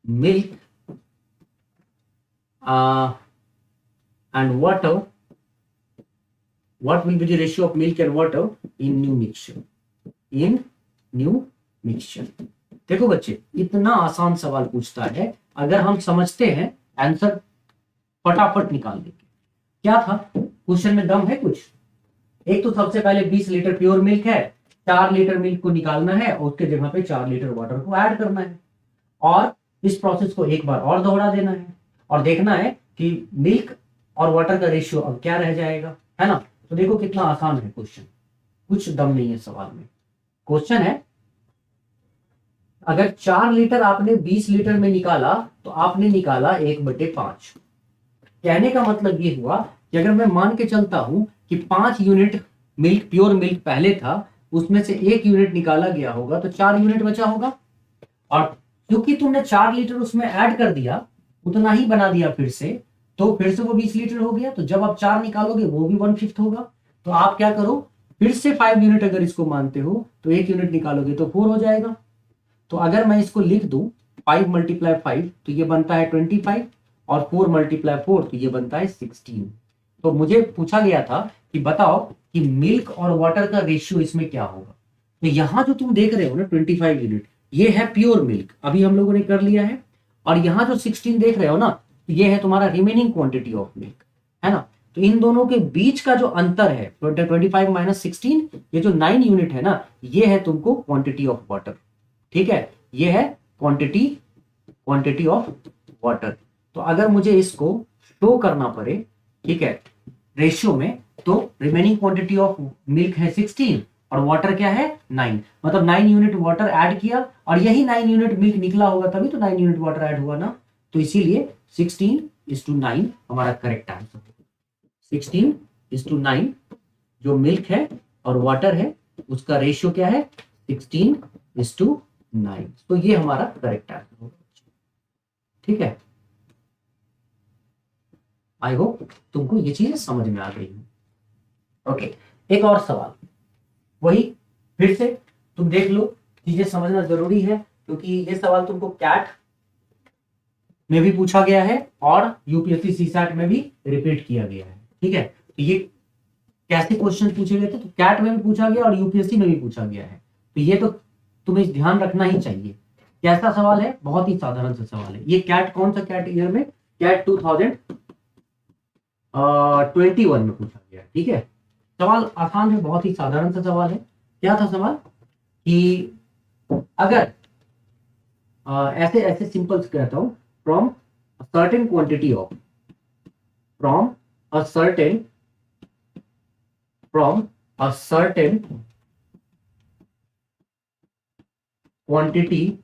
milk and water, what will be the ratio of milk and water in new mixture, in new mixture। देखो बच्चे, इतना आसान सवाल पूछता है, अगर हम समझते हैं आंसर फटाफट निकाल देंगे। क्या था क्वेश्चन में? दम है कुछ? एक तो सबसे पहले 20 लीटर प्योर मिल्क है, 4 लीटर मिल्क को निकालना है और उसके जगह पे 4 लीटर वाटर को ऐड करना है, और इस प्रोसेस को एक बार और दोहरा देना है और देखना है कि मिल्क और वाटर का रेशियो अब क्या रह जाएगा, है ना। तो देखो कितना आसान है क्वेश्चन, कुछ दम नहीं है सवाल में। क्वेश्चन है, अगर 4 लीटर आपने 20 लीटर में निकाला तो आपने निकाला 1/5। कहने का मतलब ये हुआ कि अगर मैं मान के चलता हूं कि 5 यूनिट मिल्क, प्योर मिल्क पहले था, उसमें से 1 यूनिट निकाला गया होगा तो 4 यूनिट बचा होगा, और क्योंकि तुमने 4 लीटर उसमें ऐड कर दिया, उतना ही बना दिया फिर से, तो फिर से वो 20 लीटर हो गया। तो जब आप 4 निकालोगे वो भी 1/5 होगा। तो आप क्या करो, फिर से 5 यूनिट अगर इसको मानते हो तो 1 यूनिट निकालोगे तो 4 हो जाएगा। तो अगर मैं इसको लिख दूं 5 × 5 तो ये बनता है 25, और 4 × 4 तो ये बनता है 16। तो मुझे पूछा गया था कि बताओ कि मिल्क और वाटर का रेशियो इसमें क्या होगा। तो यहां जो तुम देख रहे हो ना 25 यूनिट, ये है प्योर मिल्क, अभी हम लोगों ने कर लिया है। और यहां जो 16 देख रहे हो ना, ये है तुम्हारा रिमेनिंग क्वांटिटी ऑफ मिल्क, है ना। तो इन दोनों के बीच का जो अंतर है 25 - 16, ये जो 9 यूनिट है ना, ये है तुमको क्वांटिटी ऑफ वाटर, ठीक है। ये है क्वांटिटी ऑफ वाटर। तो अगर मुझे इसको शो करना पड़े, ठीक है, रेशियो में, तो रिमेनिंग क्वांटिटी ऑफ मिल्क है 16 और वाटर क्या है 9, मतलब 9 यूनिट वाटर ऐड किया, और यही 9 यूनिट मिल्क निकला होगा तभी तो 9 यूनिट वाटर ऐड हुआ ना। तो इसीलिए 16:9 हमारा करेक्ट आंसर है। 16:9 जो मिल्क है और वाटर है उसका रेशियो क्या है 16:9। तो ये हमारा करेक्ट आंसर होगा, ठीक है। आई होप तुमको ये चीजें समझ में आ गई है। ओके, एक और सवाल, वही फिर से तुम देख लो, चीजें समझना जरूरी है क्योंकि ये सवाल तुमको कैट में भी पूछा गया है और यूपीएससी सीसैट में भी रिपीट किया गया है, ठीक है। तो ये कैसे क्वेश्चन पूछे गए थे, तो कैट में भी पूछा गया और यूपीएससी में भी पूछा गया है। तो ये तो तुम्हें ध्यान रखना ही चाहिए। कैसा सवाल है? बहुत ही साधारण सा सवाल है। ये कैट कौन सा कैट ईयर में? कैट 2021 में पूछा गया, ठीक है। सवाल आसान है, बहुत ही साधारण सा सवाल है। क्या था सवाल कि अगर ऐसे ऐसे सिंपल कहता हूं, from a certain quantity of, from a certain quantity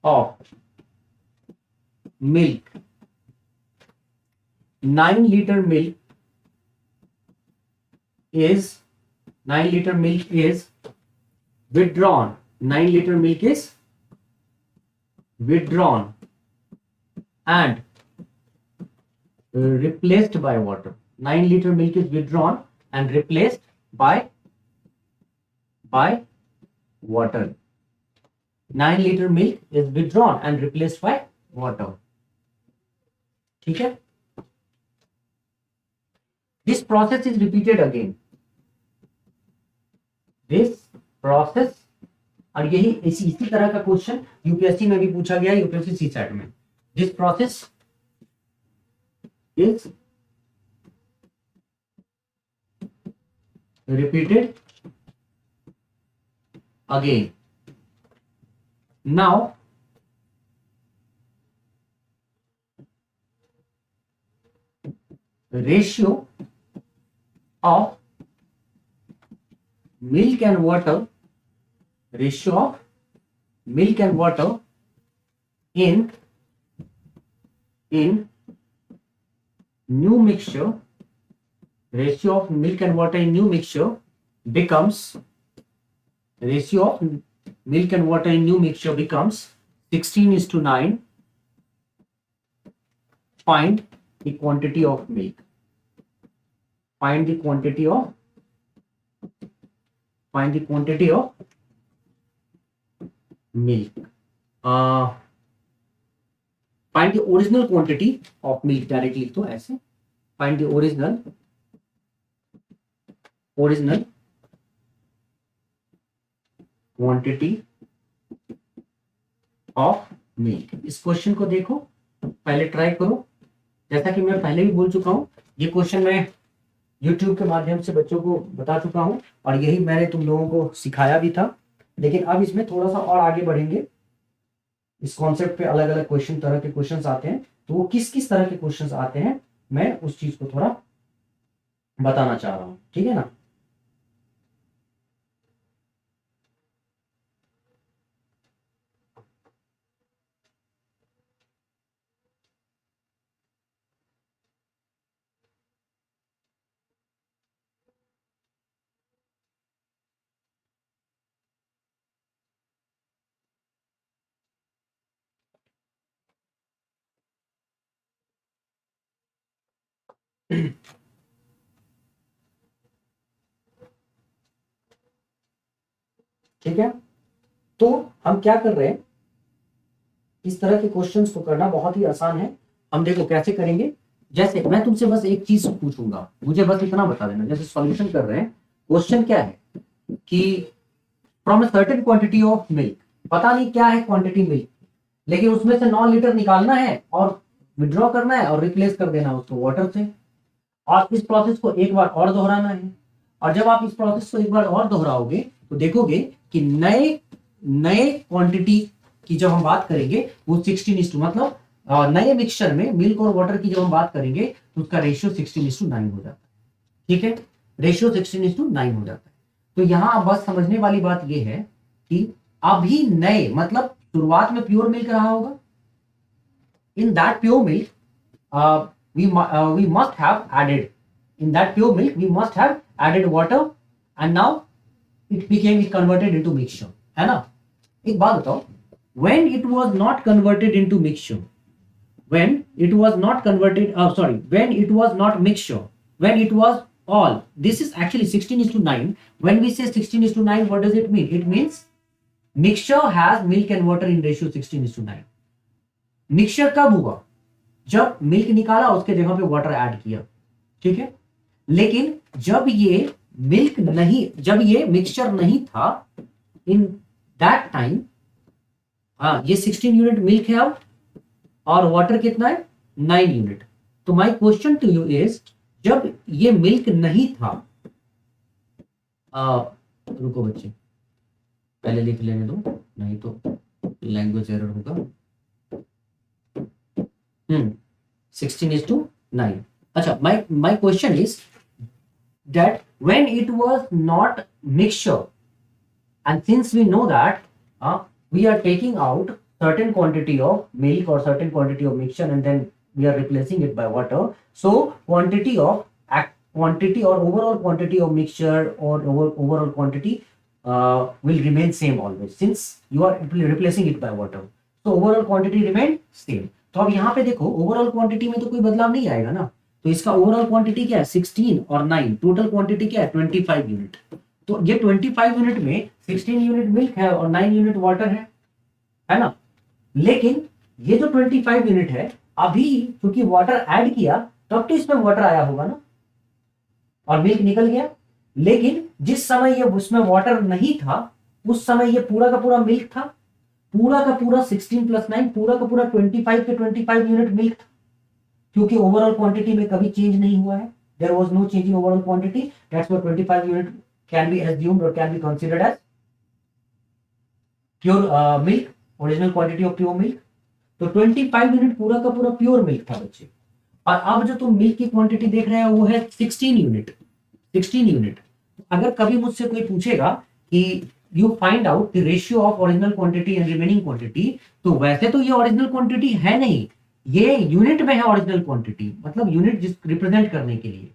of milk, 9 liter milk is withdrawn 9 liter milk is withdrawn and replaced by water. 9 liter milk is withdrawn and replaced by water. 9 liter milk is withdrawn and replaced by water. ठीक है. This process is repeated again. This process, और यही इसी तरह का क्वेश्चन यूपीएससी में भी पूछा गया, यूपीएससी सीसैट में. This process is repeated again. Now ratio of milk and water, ratio of milk and water in new mixture, ratio of milk and water in new mixture becomes, ratio of milk and water in new mixture becomes 16:9. Find the quantity of milk. Find the quantity of milk. Find the original quantity of milk. Directly तो ऐसे find the original quantity of milk. इस क्वेश्चन को देखो, पहले ट्राई करो. जैसा कि मैं पहले भी बोल चुका हूं, ये क्वेश्चन मैं YouTube के माध्यम से बच्चों को बता चुका हूं और यही मैंने तुम लोगों को सिखाया भी था. लेकिन अब इसमें थोड़ा सा और आगे बढ़ेंगे. इस कॉन्सेप्ट पे अलग अलग क्वेश्चन, तरह के क्वेश्चंस आते हैं, तो वो किस किस तरह के क्वेश्चंस आते हैं मैं उस चीज को थोड़ा बताना चाह रहा हूं. ठीक है ना. ठीक है. तो हम क्या कर रहे हैं, इस तरह के क्वेश्चंस को करना बहुत ही आसान है. हम देखो कैसे करेंगे. जैसे मैं तुमसे बस एक चीज पूछूंगा, मुझे बस इतना बता देना. जैसे सॉल्यूशन कर रहे हैं, क्वेश्चन क्या है कि from a certain quantity of milk, पता नहीं क्या है क्वांटिटी मिल्क, लेकिन उसमें से 9 लीटर निकालना है और विड्रॉ करना है और रिप्लेस कर देना उसको वाटर से. और इस प्रोसेस को एक बार और दोहराना है. और जब आप इस प्रोसेस को एक बार और दोहराओगे तो देखोगे कि नए क्वांटिटी की जब हम बात करेंगे वो 16:, मतलब नए मिक्सचर में मिल्क और वाटर की जब हम बात करेंगे तो उसका रेशियो 16:9 हो जाता है. ठीक है, रेशियो 16:9 हो जाता है. तो यहां बस समझने वाली बात यह है कि अभी नए, मतलब शुरुआत में प्योर मिल्क रहा होगा. In that pure milk we must have added, in that pure milk we must have added water and now it converted into mixture, है ना. एक बात बताओ, when it was not converted into mixture, when it was not mixture, when it was all, this is actually 16:9. When we say 16:9, what does it mean? It means mixture has milk and water in ratio 16:9. Mixture कब हुआ? जब मिल्क निकाला, उसके जगह पे वाटर ऐड किया. ठीक है. लेकिन जब ये मिक्सचर नहीं था, इन दैट टाइम ये 16 यूनिट मिल्क है अब, और वाटर कितना है? 9 यूनिट. तो my question to you is, जब ये मिल्क नहीं था, रुको बच्चे पहले लिख लेने दो, नहीं तो लैंग्वेज एरर होगा. 16:9. अच्छा, my question is that when it was not mixture, and since we know that we are taking out certain quantity of milk or certain quantity of mixture and then we are replacing it by water, so quantity or overall quantity of mixture or overall quantity will remain same always since you are replacing it by water. So overall quantity remain same. तो अब यहाँ पे देखो ओवरऑल क्वांटिटी में तो कोई बदलाव नहीं आएगा ना, तो इसका ओवरऑल क्वांटिटी क्या है 16 और 9, टोटल क्वांटिटी क्या है 25 यूनिट। तो ये 25 यूनिट में 16 यूनिट मिल्क है और 9 यूनिट वाटर है ना। लेकिन ये जो 25 यूनिट है अभी क्योंकि वाटर ऐड किया तब तो इसमें वाटर आया होगा ना और मिल्क निकल गया। लेकिन जिस समय ये उसमें वाटर नहीं था उस समय ये पूरा का पूरा मिल्क था, पूरा का पूरा 16 + 9 पूरा का पूरा 25 के 25 यूनिट मिल्क था, क्योंकि ओवरऑल क्वांटिटी में कभी चेंज नहीं हुआ है। There was no change in overall quantity, that's why 25 unit can be assumed or can be considered as pure milk, original quantity of pure milk। तो 25 यूनिट पूरा का पूरा प्योर मिल्क था बच्चे। और अब जो तुम मिल्क की क्वांटिटी देख रहे हो वो है 16 यूनिट। 16 यूनिट। अगर कभी मुझसे कोई पूछेगा कि you find out the ratio of original quantity and remaining quantity, तो वैसे तो ये ओरिजिनल क्वांटिटी है नहीं, ये यूनिट में है ओरिजिनल क्वांटिटी, मतलब यूनिट जिस रिप्रेजेंट करने के लिए।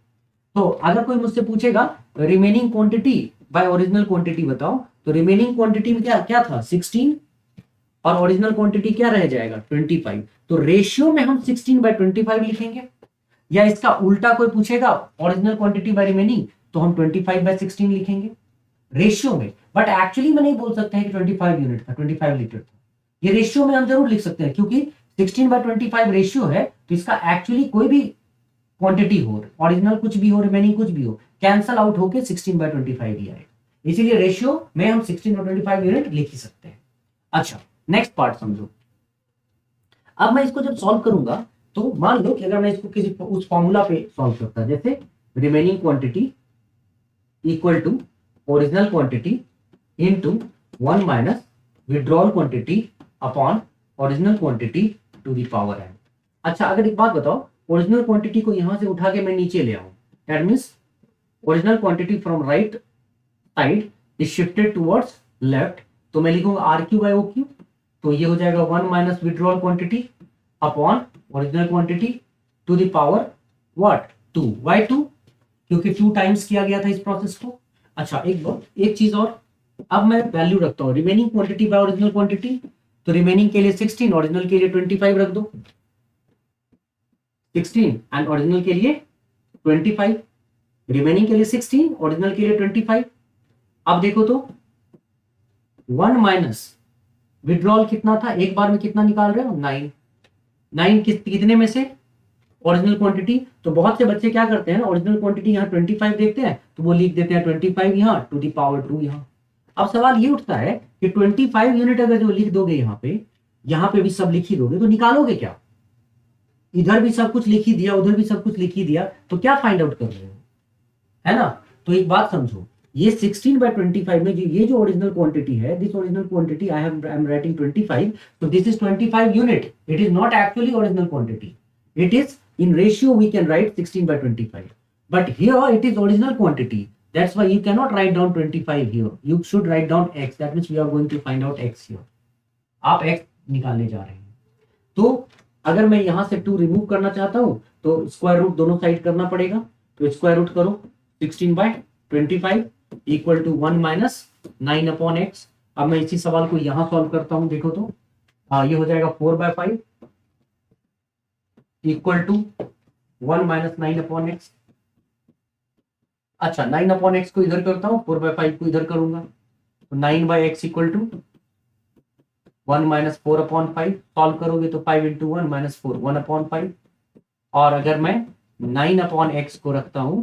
तो अगर कोई मुझसे पूछेगा remaining quantity by original quantity बताओ, तो रिमेनिंग क्वांटिटी में क्या क्या था 16 और ओरिजिनल क्वांटिटी क्या रह जाएगा 25। तो रेशियो में हम 16/25 लिखेंगे, या इसका उल्टा कोई पूछेगा ओरिजिनल क्वांटिटी बाय रिमेनिंग तो हम 25/16 लिखेंगे रेशियो में। बट एक्चुअली में नहीं बोल सकते हैं कि 25 यूनिट था, 25 लीटर था। ये रेशियो में हम जरूर लिख सकते हैं क्योंकि 16/25 रेशियो है, तो इसका एक्चुअली कोई भी क्वांटिटी हो, ओरिजिनल कुछ भी हो, रिमेनिंग कुछ भी हो, कैंसल आउट होके 16/25 ही आएगा। इसीलिए रेशियो में हम 16 और 25 यूनिट लिख ही सकते हैं। अच्छा, नेक्स्ट पार्ट समझो। अब मैं इसको जब सॉल्व करूंगा तो मान लो कि अगर मैं इसको किसी उस फॉर्मूला पे सॉल्व करता, जैसे remaining quantity equal to original quantity into 1 minus withdrawal quantity upon original quantity to the power n। अच्छा, अगर एक बात बताओ, ओरिजिनल क्वांटिटी को यहां से उठा के मैं नीचे ले आऊं, that means original quantity from right side is shifted towards left, तो मैं लिखूंगा RQ/OQ। तो ये हो जाएगा 1 minus withdrawal quantity upon original quantity to the power what 2। Why 2? क्योंकि 2 टाइम्स किया गया था इस प्रोसेस को। अच्छा, एक चीज और, अब मैं वैल्यू रखता हूं remaining quantity by original quantity, तो रिमेनिंग के लिए 16, ओरिजिनल के लिए 25 रख दो। 16 एंड ओरिजिनल के लिए 25, रिमेनिंग के लिए 16, ओरिजिनल के लिए 25। अब देखो तो 1 माइनस विड्रॉल कितना था, एक बार में कितना निकाल रहे हो 9। 9 कितने में से ओरिजिनल क्वांटिटी। तो बहुत से बच्चे क्या करते हैं ना, ओरिजिनल क्वांटिटी यहाँ 25 देखते हैं तो वो लिख देते हैं 25 यहाँ टू दी पावर 2 यहाँ। अब सवाल ये उठता है कि 25 यूनिट अगर जो लिख दोगे यहाँ पे भी सब लिख ही दोगे तो निकालोगे क्या? इधर भी सब कुछ लिख ही दिया, उधर भी सब कुछ लिख ही दिया, तो क्या फाइंड आउट कर रहे हो, है ना। तो एक बात समझो, ये 16/25 में ये जो ओरिजिनल क्वांटिटी है, this original quantity I am writing 25, तो this is 25 unit. It is not actually original quantity, it is in ratio we can write 16/25, but here it is original quantity, that's why you cannot write down 25 here, you should write down x, that means we are going to find out x here। आप x निकालने जा रहे हैं, तो अगर मैं यहां से 2 रिमूव करना चाहता हूं तो स्क्वायर रूट दोनों साइड करना पड़ेगा, तो स्क्वायर रूट करो 16/25 इक्वल टू 1 माइनस 9/x। अब मैं इसी सवाल को यहां सॉल्व करता हूं, देखो तो ये हो जाएगा 4/5 इक्वल टू 1 माइनस 9/x। अच्छा, 9/x को इधर करता हूं, 4/5 को इधर करूंगा, तो 9/x equal to 1 minus 4/5। Solve करोगे तो 5 इंटू 1 माइनस 4 1/5। और अगर मैं 9/x को रखता हूं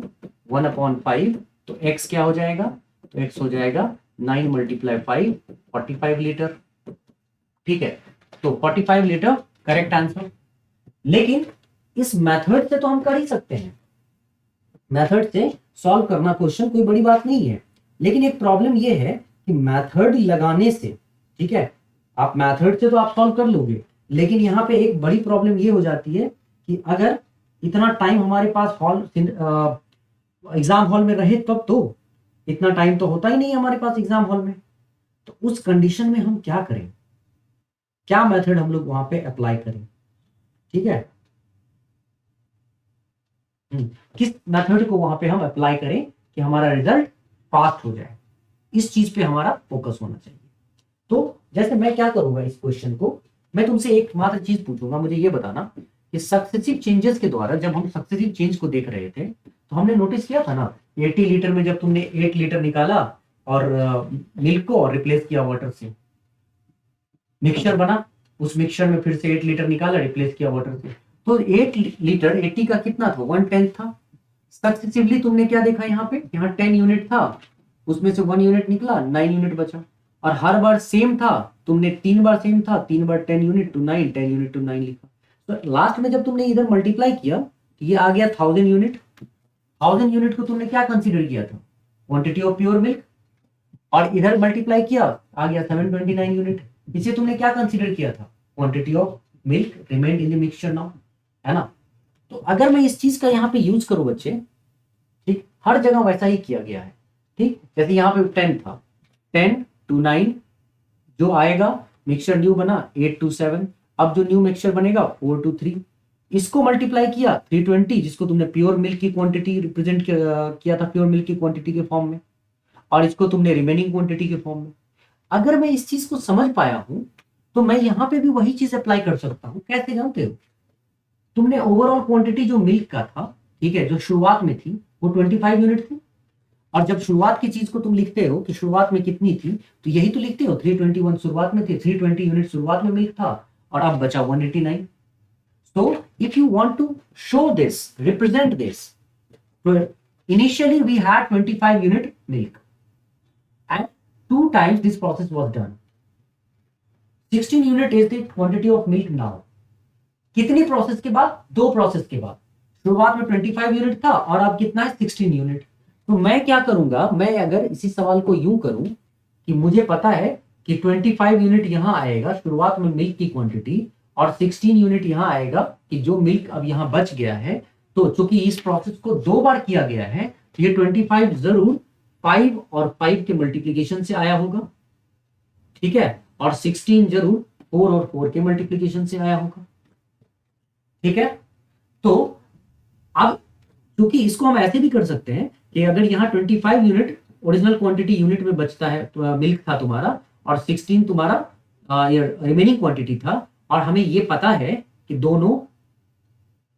1/5 तो x क्या हो जाएगा, तो x हो जाएगा 9 × 5 45 लीटर। ठीक है, तो 45 लीटर करेक्ट आंसर। लेकिन इस मेथड से तो हम कर ही सकते हैं, मेथड से सॉल्व करना क्वेश्चन कोई बड़ी बात नहीं है। लेकिन एक प्रॉब्लम ये है कि मेथड लगाने से, ठीक है, आप मेथड से तो आप सॉल्व कर लोगे, लेकिन यहाँ पे एक बड़ी प्रॉब्लम ये हो जाती है कि अगर इतना टाइम हमारे पास एग्जाम हॉल में रहे तब, तो इतना टाइम तो होता ही नहीं हमारे पास एग्जाम हॉल में। तो उस कंडीशन में हम क्या करें, क्या मेथड हम लोग वहां पे अप्लाई करें, ठीक है, किस मेथड को वहां पे हम अप्लाई करें कि हमारा रिजल्ट फास्ट हो जाए। इस चीज पे हमारा फोकस होना चाहिए। तो जैसे मैं क्या करूंगा, इस क्वेश्चन को मैं तुमसे एक मात्र चीज पूछूंगा, मुझे ये बताना कि सक्सेसिव चेंजेस के द्वारा, जब हम सक्सेसिव चेंज को देख रहे थे तो हमने नोटिस किया था ना, 80 लीटर में जब तुमने 8 लीटर निकाला और मिल्क को रिप्लेस किया वाटर से, मिक्सचर बना, उस मिक्सचर में फिर से 8 लीटर निकाला, रिप्लेस किया वाटर से, तो 8 लीटर 80 का कितना था, 1/10 था। सक्सेसिवली तुमने क्या देखा यहाँ पे, यहाँ 10 यूनिट था, उसमें से 1 यूनिट निकला, 9 यूनिट बचा। और हर बार सेम था, तुमने 3 बार सेम था, 3 बार 10 यूनिट टू 9, 10 यूनिट टू 9 लिखा। तो लास्ट में जब तुमने इधर मल्टीप्लाई किया तो ये आ गया 1000 यूनिट। 1000 यूनिट को तुमने क्या कंसीडर किया था, क्वांटिटी ऑफ प्योर मिल्क, और इधर मल्टीप्लाई किया आ गया 729 यूनिट, इसे तुमने क्या कंसीडर किया था, quantity of milk remained in the mixture now, है ना। तो अगर मैं इस चीज का यहाँ पे यूज करूं बच्चे, ठीक, हर जगह वैसा ही किया गया है, ठीक। जैसे यहाँ पे 10 था, 10 टू 9 जो आएगा, मिक्सचर न्यू बना 8 टू 7, अब जो न्यू मिक्सचर बनेगा 4 टू 3, इसको मल्टीप्लाई किया 320, जिसको तुमने प्योर मिल्क की क्वांटिटी रिप्रेजेंट किया था प्योर मिल्क की क्वांटिटी के फॉर्म में, और इसको तुमने रिमेनिंग क्वांटिटी के फॉर्म में। अगर मैं इस चीज को समझ पाया हूं तो मैं यहां पे भी वही चीज अप्लाई कर सकता हूं। कैसे जानते हो, तुमने ओवरऑल क्वांटिटी जो मिल्क का था, ठीक है, जो शुरुआत में थी वो 25 यूनिट थी, और जब शुरुआत की चीज को तुम लिखते हो कि शुरुआत में कितनी थी, तो यही तो लिखते हो 321 शुरुआत में थी, 320 यूनिट शुरुआत में मिल्क था, और अब बचा 189। So if you want to show this, represent this, initially we had 25 unit milk and 2 times this process was done. 16 unit is the quantity of milk now. कितनी प्रोसेस के बाद, 2 प्रोसेस के बाद, शुरुआत में 25 यूनिट था और अब कितना है 16 यूनिट। तो मैं क्या करूंगा, मैं अगर इसी सवाल को यूं करूं कि मुझे पता है कि 25 यूनिट यहां आएगा शुरुआत में मिल्क की क्वांटिटी, और 16 यूनिट यहां आएगा कि जो मिल्क अब यहां बच गया है, तो चूंकि इस प्रोसेस को 2 बार किया गया है तो ये 25 जरूर 5 और 5 के मल्टीप्लीकेशन से आया होगा, ठीक है, और 16 जरूर 4 और 4 के मल्टीप्लीकेशन से आया होगा, ठीक है। तो अब क्योंकि इसको हम ऐसे भी कर सकते हैं कि अगर यहाँ 25 यूनिट ओरिजिनल क्वांटिटी यूनिट में बचता है, तो मिल्क था तुम्हारा, और 16 तुम्हारा रिमेनिंग क्वांटिटी था, और हमें ये पता है कि दोनों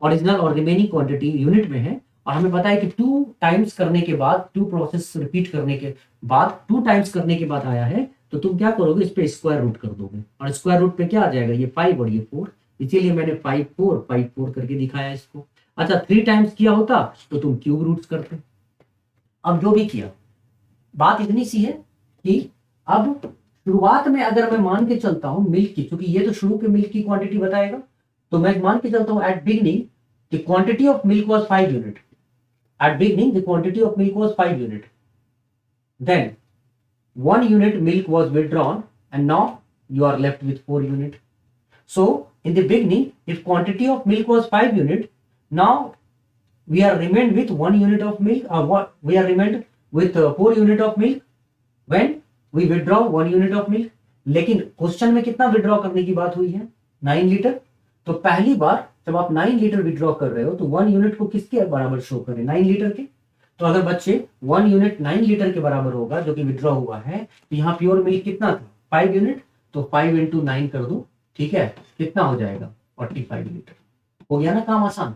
ओरिजिनल और रिमेनिंग क्वांटिटी यूनिट में है, और हमें पता है कि 2 टाइम्स करने के बाद, 2 प्रोसेस रिपीट करने के बाद, 2 टाइम्स करने के बाद आया है, तो तुम क्या करोगे, इस पे स्क्वायर रूट कर दोगे, और स्क्वायर रूट पे क्या आ जाएगा, ये 5 और ये 4, इसीलिए मैंने 5 4 5 4 करके दिखाया इसको। अच्छा 3 टाइम्स किया होता तो तुम क्यूब रूट्स करते। अब जो भी किया, बात इतनी सी है कि अब शुरुआत में अगर मैं मान के चलता हूं मिल्क की, क्योंकि ये तो शुरू के मिल्क की क्वांटिटी बताएगा, तो मैं मान के चलता हूं at beginning the quantity of milk was 5 unit, at beginning the quantity of milk was 5 unit, then 1 unit milk was withdrawn and now you are left with 4 unit. So in the beginning, if quantity of milk was 5 unit, now we are remained with 1 unit of milk, we are remained with 4 unit of milk when we withdraw 1 unit of milk. लेकिन क्वेश्चन में कितना विड्रॉ करने की बात हुई है, 9 लीटर। तो पहली बार जब आप 9 लीटर विड्रॉ कर रहे हो तो 1 यूनिट को किसके बराबर शो करें, 9 लीटर के। तो अगर बच्चे 1 यूनिट 9 लीटर के बराबर होगा जो कि विड्रॉ हुआ है, तो यहाँ प्योर मिल्क कितना था, 5 यूनिट, तो 5 इंटू 9 कर दो, ठीक है, कितना हो जाएगा 45 लीटर। हो गया ना काम आसान,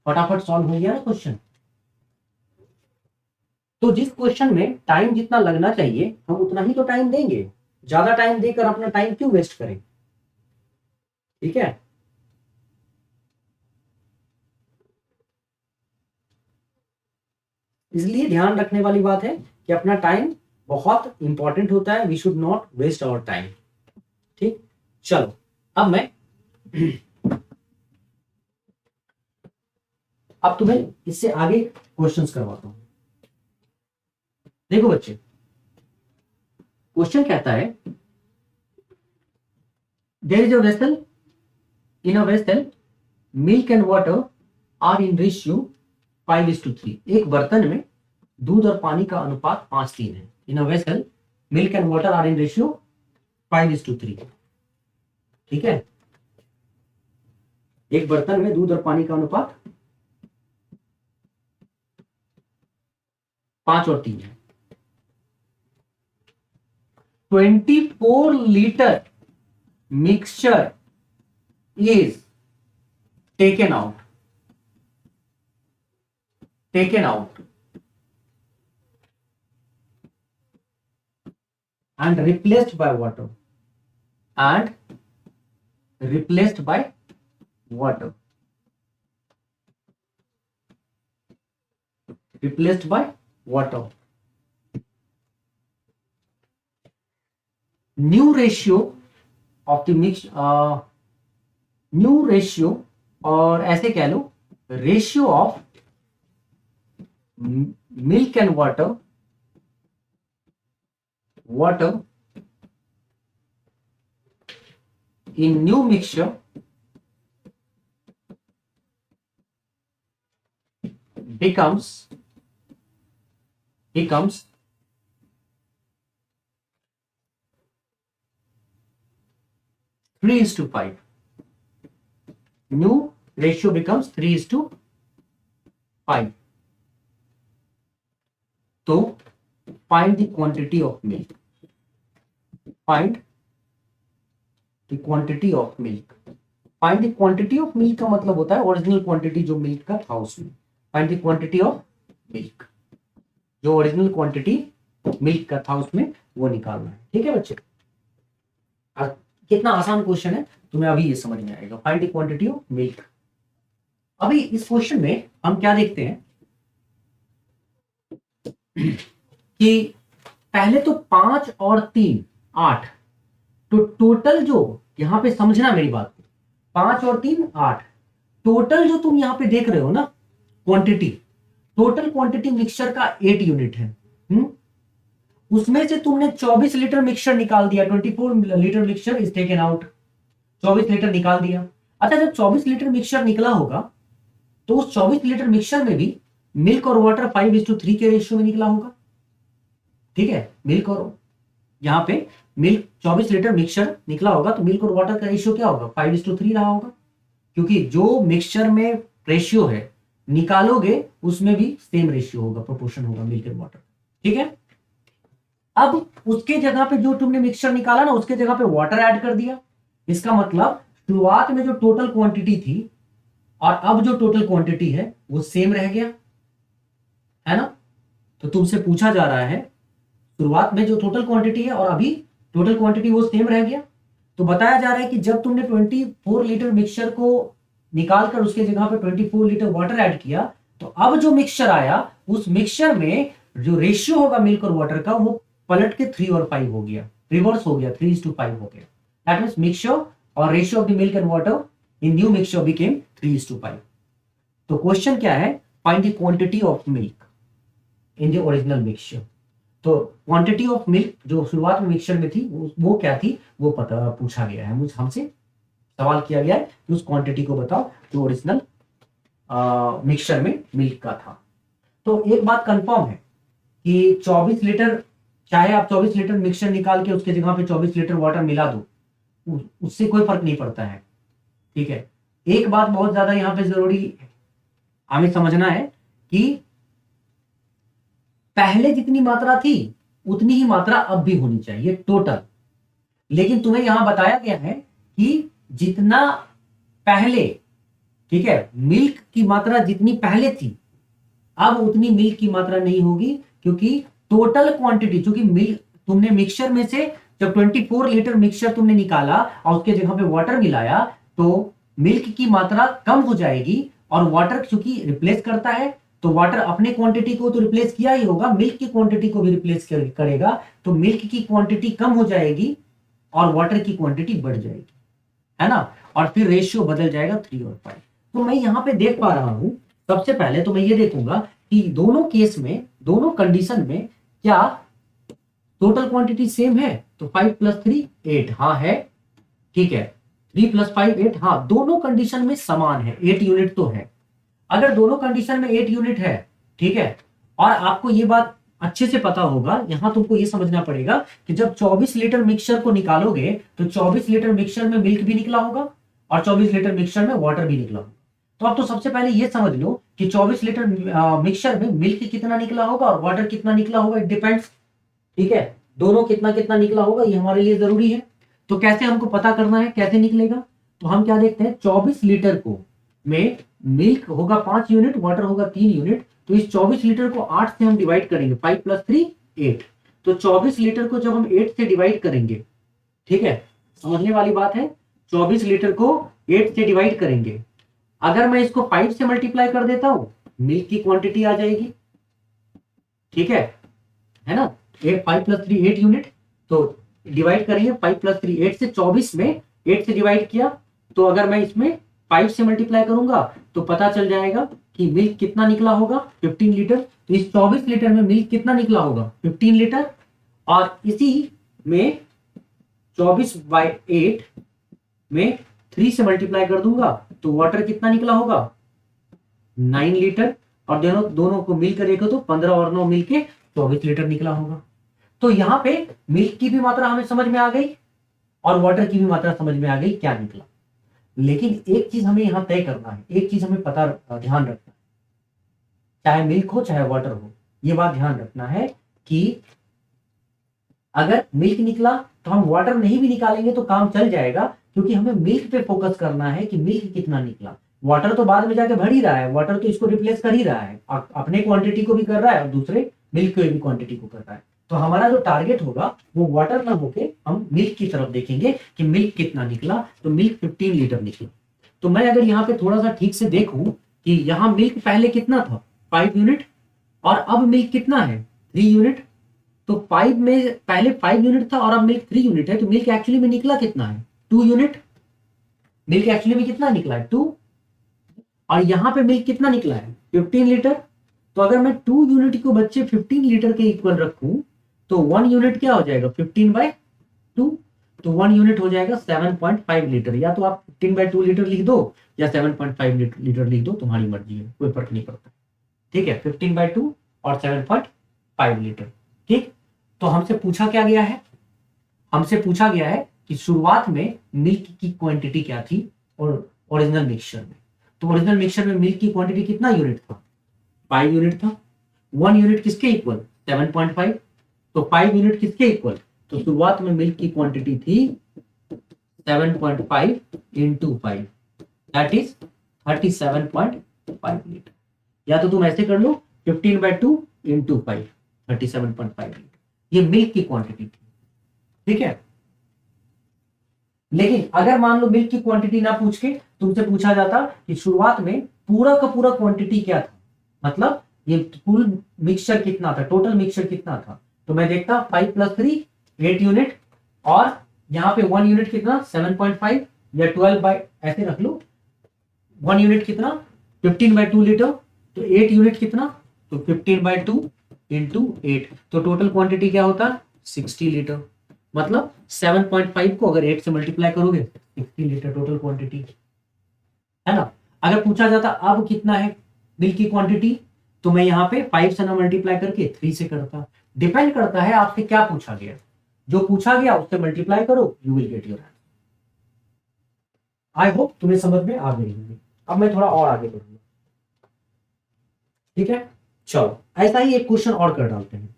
फटाफट सॉल्व हो गया ना क्वेश्चन। तो जिस क्वेश्चन में टाइम जितना लगना चाहिए हम उतना ही तो टाइम देंगे, ज्यादा टाइम देकर अपना टाइम क्यों वेस्ट करें, ठीक है। इसलिए ध्यान रखने वाली बात है कि अपना टाइम बहुत इंपॉर्टेंट होता है, we should not waste our time, ठीक। चलो अब मैं अब तुम्हें इससे आगे क्वेश्चंस करवाता हूं। देखो बच्चे, क्वेश्चन कहता है there is a vessel, in a vessel milk and water are in ratio 5:3। एक बर्तन में दूध और पानी का अनुपात 5:3 है। In a vessel milk and water are in ratio 5:3, ठीक है। एक बर्तन में दूध और पानी का अनुपात 5 और 3 है। 24 liter mixture is taken out and replaced by water and replaced by water replaced by water new ratio of the mix new ratio और ऐसे कह लो ratio of milk and water in new mixture becomes 3:5. New ratio becomes 3:5. So find the quantity of milk. Find the quantity of milk. Find the quantity of milk का मतलब होता है ओरिजिनल क्वांटिटी जो मिल्क का था उसमें. Find the quantity of milk. जो ओरिजिनल क्वांटिटी मिल्क का था उसमें वो निकालना है. ठीक है बच्चे, कितना आसान क्वेश्चन है, तुम्हें अभी ये समझ में आएगा. Find the quantity of milk. अभी इस क्वेश्चन में हम क्या देखते हैं कि पहले तो 5 और 3 8, तो टोटल जो यहां पे समझना मेरी बात, 5 और 3 8, टोटल जो तुम यहां पे देख रहे हो ना क्वांटिटी, टोटल क्वांटिटी मिक्सचर का 8 यूनिट है. उसमें से तुमने 24 लीटर मिक्सचर निकाल दिया. 24 litre mixture is taken out. 24 litre निकाल दिया. अच्छा, जब 24 लीटर मिक्सचर निकला होगा तो उस 24 लीटर मिक्सचर में भी मिल्क और वाटर 5:3 के रेशियो में निकला होगा. ठीक है, मिल्क और यहां पे मिल्क 24 लीटर मिक्सचर निकला होगा तो मिल्क और वाटर का रेशियो क्या होगा, 5:3 रहा होगा. क्योंकि जो मिक्सचर में रेशियो है निकालोगे उसमें भी सेम रेशियो होगा, प्रोपोर्शन होगा मिल्क एंड वाटर. ठीक है, अब उसके जगह पे जो तुमने मिक्सचर निकाला ना उसके जगह पे वाटर ऐड कर दिया. इसका मतलब शुरुआत में जो टोटल क्वांटिटी थी और अब जो टोटल क्वांटिटी है वो सेम रह गया है ना. तो तुमसे पूछा जा रहा है शुरुआत में जो टोटल क्वांटिटी है और अभी टोटल क्वांटिटी वो सेम रह गया. तो बताया जा रहा है कि जब तुमने 24 लीटर मिक्सचर को निकालकर उसके जगह पे 24 लीटर वाटर ऐड किया तो अब जो मिक्सचर आया उस मिक्सचर में जो रेशियो होगा मिल्क और वाटर का वो पलट के 3 और 5 हो गया, रिवर्स हो गया, 3:5 हो गया. दैट मींस मिक्सचर और ratio of the milk and water in new mixture became 3:5. तो क्वेश्चन क्या है, find the quantity of milk in the original mixture. तो क्वांटिटी ऑफ मिल्क जो शुरुआत में मिक्सचर में थी वो क्या थी वो पता पूछा गया है, मुझे हमसे सवाल किया गया है कि उस क्वांटिटी को बताओ जो ओरिजिनल मिक्सचर में मिल्क का था. तो एक बात कंफर्म है कि 24 लीटर, चाहे आप 24 लीटर मिक्सचर निकाल के उसके जगह पे 24 लीटर वाटर मिला दो, उससे कोई फर्क नहीं पड़ता है. ठीक है, एक बात बहुत ज्यादा यहां पे जरूरी हमें समझना है कि पहले जितनी मात्रा थी उतनी ही मात्रा अब भी होनी चाहिए टोटल. लेकिन तुम्हें यहां बताया गया है कि जितना पहले, ठीक है, मिल्क की मात्रा जितनी पहले थी अब उतनी मिल्क की मात्रा नहीं होगी, क्योंकि टोटल क्वांटिटी, चूंकि मिल्क तुमने मिक्सचर में से जब 24 लीटर मिक्सचर तुमने निकाला और उसके जगह पे वाटर मिलाया तो मिल्क की मात्रा कम हो जाएगी और वाटर चूंकि रिप्लेस करता है तो वाटर अपने क्वांटिटी को तो रिप्लेस किया ही होगा, मिल्क की क्वांटिटी को भी रिप्लेस करेगा. तो मिल्क की क्वांटिटी कम हो जाएगी और वाटर की क्वांटिटी बढ़ जाएगी, है ना, और फिर रेशियो बदल जाएगा 3 और 5. तो मैं यहां पे देख पा रहा हूं, सबसे पहले तो मैं ये देखूंगा कि दोनों केस में, दोनों कंडीशन में क्या टोटल क्वांटिटी सेम है. तो 5 + 3 8, हाँ है. ठीक है, 3 + 5 8, हाँ दोनों कंडीशन में समान है, 8 यूनिट तो है. अगर दोनों कंडीशन में 8 यूनिट है, ठीक है, और आपको ये बात अच्छे से पता होगा, यहां तुमको ये समझना पड़ेगा कि जब 24 लीटर मिक्सचर को निकालोगे तो 24 लीटर मिक्सचर में मिल्क भी निकला होगा और 24 लीटर मिक्सचर में वाटर भी निकला होगा. तो अब तो सबसे पहले ये समझ लो कि 24 लीटर मिक्सचर में मिल्क कितना निकला होगा और वाटर कितना निकला होगा, इट डिपेंड्स. ठीक है, दोनों कितना कितना निकला होगा ये हमारे लिए जरूरी है। तो कैसे हमको पता करना है कैसे निकलेगा, तो हम क्या देखते हैं 24 लीटर को में मिल्क होगा 5 यूनिट, वाटर होगा 3 यूनिट, तो इस 24 लीटर को 8 से हम डिवाइड करेंगे, 5 + 3 8। तो 24 लीटर को जब हम 8 से डिवाइड करेंगे, ठीक है, समझने वाली बात है, 24 लीटर को 8 से डिवाइड करेंगे, अगर मैं इसको 5 से मल्टीप्लाई कर देता हूं मिल्क की क्वांटिटी आ जाएगी, ठीक है ना, 5 + 3 8 यूनिट, तो डिवाइड करेंगे 5 + 3 8 से, 24 में 8 से डिवाइड किया, तो अगर मैं इसमें 5 से मल्टीप्लाई करूंगा तो पता चल जाएगा कि मिल्क कितना निकला होगा 15 लीटर। तो इस 24 लीटर में मिल्क कितना निकला होगा 15 लीटर, और इसी में 24/8 में 3 से मल्टीप्लाई कर दूंगा तो वाटर कितना निकला होगा 9 लीटर, और दोनों दोनों को मिलकर देखो तो 15 और 9 मिलके 24 लीटर निकला होगा। तो यहाँ पे मिल्क की भी मात्रा हमें समझ में आ गई और वाटर की भी मात्रा समझ में आ गई क्या निकला। लेकिन एक चीज हमें यहाँ तय करना है, एक चीज हमें पता ध्यान रखना है, चाहे मिल्क हो चाहे वाटर हो, ये बात ध्यान रखना है कि अगर मिल्क निकला तो हम वाटर नहीं भी निकालेंगे तो काम चल जाएगा, क्योंकि हमें मिल्क पे फोकस करना है कि मिल्क कितना निकला। वाटर तो बाद में जाके भर ही रहा है, वाटर तो इसको रिप्लेस कर ही रहा है, अपने क्वांटिटी को भी कर रहा है और दूसरे मिल्क की भी क्वांटिटी को कर रहा है। तो हमारा जो टारगेट होगा वो वाटर ना होके हम मिल्क की तरफ देखेंगे कि मिल्क कितना निकला, तो मिल्क 15 लीटर निकला। तो मैं अगर यहाँ पे थोड़ा सा ठीक से देखूं कि यहाँ मिल्क पहले कितना था 5 यूनिट, और अब मिल्क कितना है 3 यूनिट, तो 5 में पहले 5 यूनिट था और अब मिल्क 3 यूनिट है, तो मिल्क एक्चुअली में निकला कितना है 2 यूनिट, मिल्क एक्चुअली में कितना निकला है 2, और यहां पे मिल्क कितना निकला है 15 लीटर। तो अगर मैं 2 यूनिट को बच्चे 15 लीटर के इक्वल रखूं तो 1 यूनिट क्या हो जाएगा 15/2, तो 1 यूनिट हो जाएगा 7.5 लीटर, या तो आप 15/2 लीटर लिख दो या 7.5 लीटर लिख दो, तुम्हारी मर्जी है, कोई फर्क नहीं पड़ता, ठीक है, 15/2 और 7.5 लीटर, ठीक। तो हमसे पूछा क्या गया है, हमसे पूछा गया है कि शुरुआत में मिल्क की क्वांटिटी क्या थी और ओरिजिनल मिक्सचर में, तो ओरिजिनल मिक्सचर में मिल्क की क्वांटिटी कितना यूनिट था 5 यूनिट था, 1 यूनिट किसके इक्वल 7.5, तो 5 यूनिट किसके इक्वल, तो शुरुआत में मिल्क की क्वांटिटी थी 7.5 इंटू 5, दैट इज 37.5 लीटर, या तो तुम ऐसे कर लो 15/2 इंटू 5 37.5 लीटर, ये मिल्क की क्वांटिटी थी, ठीक है। लेकिन अगर मान लो मिल्क की क्वांटिटी ना पूछ के तुमसे पूछा जाता कि शुरुआत में पूरा का पूरा क्वांटिटी क्या था, मतलब ये कुल मिक्सचर कितना था, टोटल मिक्सचर कितना था, तो मैं देखता 5 + 3 8 यूनिट, और यहाँ पे 1 यूनिट कितना 7.5 या 12 बाय ऐसे रख लो, 1 यूनिट कितना 15/2 लीटर, तो 8 यूनिट कितना, तो 15/2 इंटू 8, तो टोटल क्वांटिटी क्या होता 60 लीटर, मतलब 7.5 को अगर 8 से मल्टीप्लाई करोगे 60 लीटर टोटल क्वांटिटी, है ना। अगर पूछा जाता अब कितना है मिल्क की क्वांटिटी, तो मैं यहाँ पे 5 से ना मल्टीप्लाई करके 3 से करता, डिपेंड करता है आपसे क्या पूछा गया, जो पूछा गया उससे मल्टीप्लाई करो, you will get your answer. I hope तुम्हें समझ में आ गई होगी। अब मैं थोड़ा और आगे बढ़ूंगा, ठीक है, चलो ऐसा ही एक क्वेश्चन और कर डालते हैं,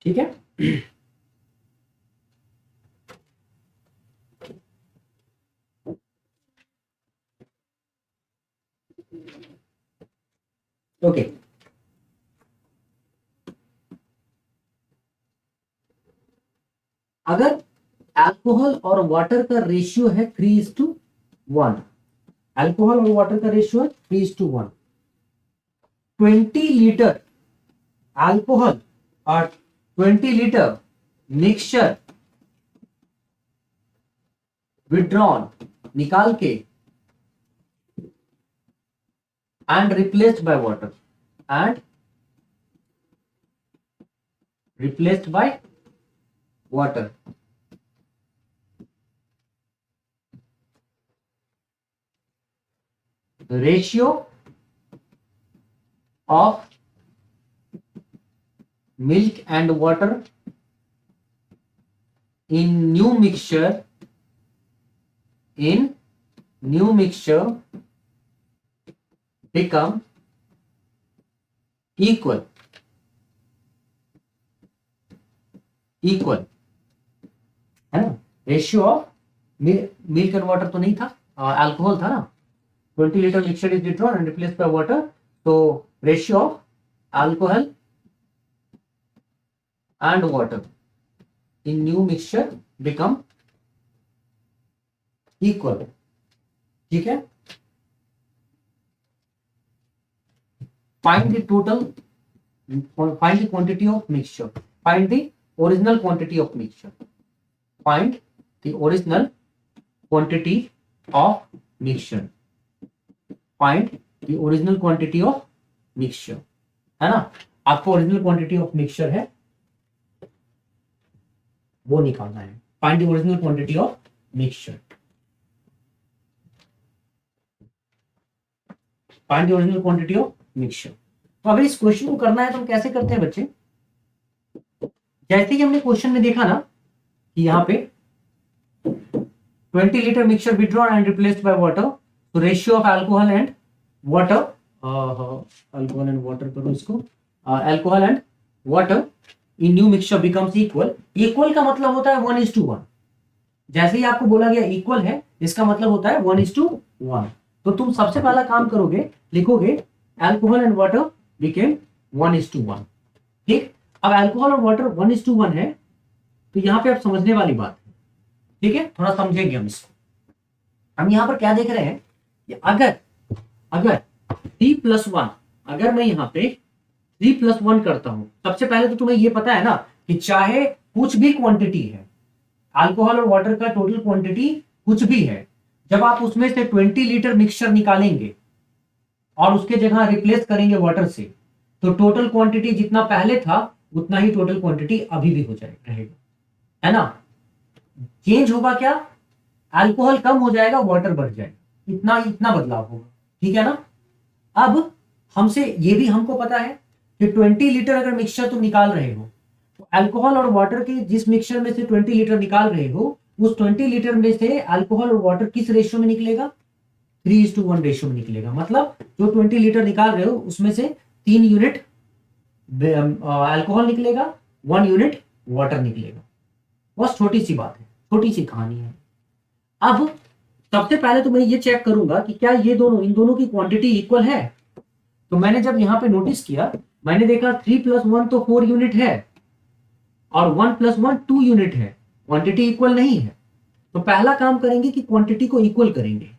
ठीक है। ओके, अगर अल्कोहल और वाटर का रेशियो है 3:1, अल्कोहल और वाटर का रेशियो है 3:1, 20 लीटर अल्कोहल और 20 लीटर मिक्सचर विड्रॉन निकाल के and replaced by water, and replaced by water, ratio of milk and water in new mixture become equal equal, है ना, ratio of milk and water तो नहीं था, अल्कोहल था ना, 20 litre mixture is withdrawn and replaced by water, तो ratio of alcohol and water in new mixture become equal. ठीक है, find the total, find the quantity of mixture, find the original quantity of mixture, find the original quantity of mixture, find the original quantity of mixture, है ना, आपको ओरिजिनल क्वांटिटी ऑफ मिक्सचर है वो निकालना है, find the original quantity of mixture, find the original quantity of mixture. तो अगर इस क्वेश्चन को करना है तो हम कैसे करते हैं बच्चे, जैसे कि हमने क्वेश्चन में देखा ना कि यहाँ पे 20 litre mixture withdrawn and replaced by water, तो ratio of alcohol and water, alcohol and water करो इसको, alcohol and water in new mixture becomes equal. Equal का मतलब होता है 1:1, जैसे ही आपको बोला गया इक्वल है इसका मतलब होता है 1:1। तो तुम सबसे पहला काम करोगे, लिखोगे अल्कोहल एंड वाटर बिकेम 1:1। ठीक, अब अल्कोहल और वाटर 1:1 है, तो यहां पे अब समझने वाली बात है, ठीक है, थोड़ा समझेंगे हम इसको। हम यहां पर क्या देख रहे हैं कि अगर 3+1, अगर मैं यहाँ पे 3+1 करता हूं, सबसे पहले तो तुम्हें ये पता है ना कि चाहे कुछ भी क्वांटिटी है, अल्कोहल और वाटर का टोटल क्वांटिटी कुछ भी है, जब आप उसमें से 20 लीटर मिक्सचर निकालेंगे और उसके जगह रिप्लेस करेंगे वाटर से, तो टोटल क्वांटिटी जितना पहले था उतना ही टोटल क्वांटिटी अभी भी हो जाएगा, रहेगा, है ना। चेंज होगा क्या, अल्कोहल कम हो जाएगा, वाटर बढ़ जाएगा, इतना बदलाव होगा, ठीक है ना। अब हमसे ये भी हमको पता है कि 20 लीटर अगर मिक्सचर तुम निकाल रहे हो, तो अल्कोहल और वाटर के जिस मिक्सचर में से 20 लीटर निकाल रहे हो, उस 20 लीटर में से अल्कोहल और वाटर किस रेशियो में निकलेगा, 3:1 रेशियो में निकलेगा। मतलब जो 20 लीटर निकाल रहे हो उसमें से 3 यूनिट अल्कोहल निकलेगा, 1 यूनिट वाटर निकलेगा। बस छोटी सी बात है, छोटी सी कहानी है। अब सबसे पहले तो मैं ये चेक करूंगा कि क्या ये दोनों, इन दोनों की क्वांटिटी इक्वल है। तो मैंने जब यहां पे नोटिस किया, मैंने देखा 3+1 तो 4 यूनिट है और 1+1 2 यूनिट है, क्वांटिटी इक्वल नहीं है। तो पहला काम करेंगे कि क्वांटिटी को इक्वल करेंगे,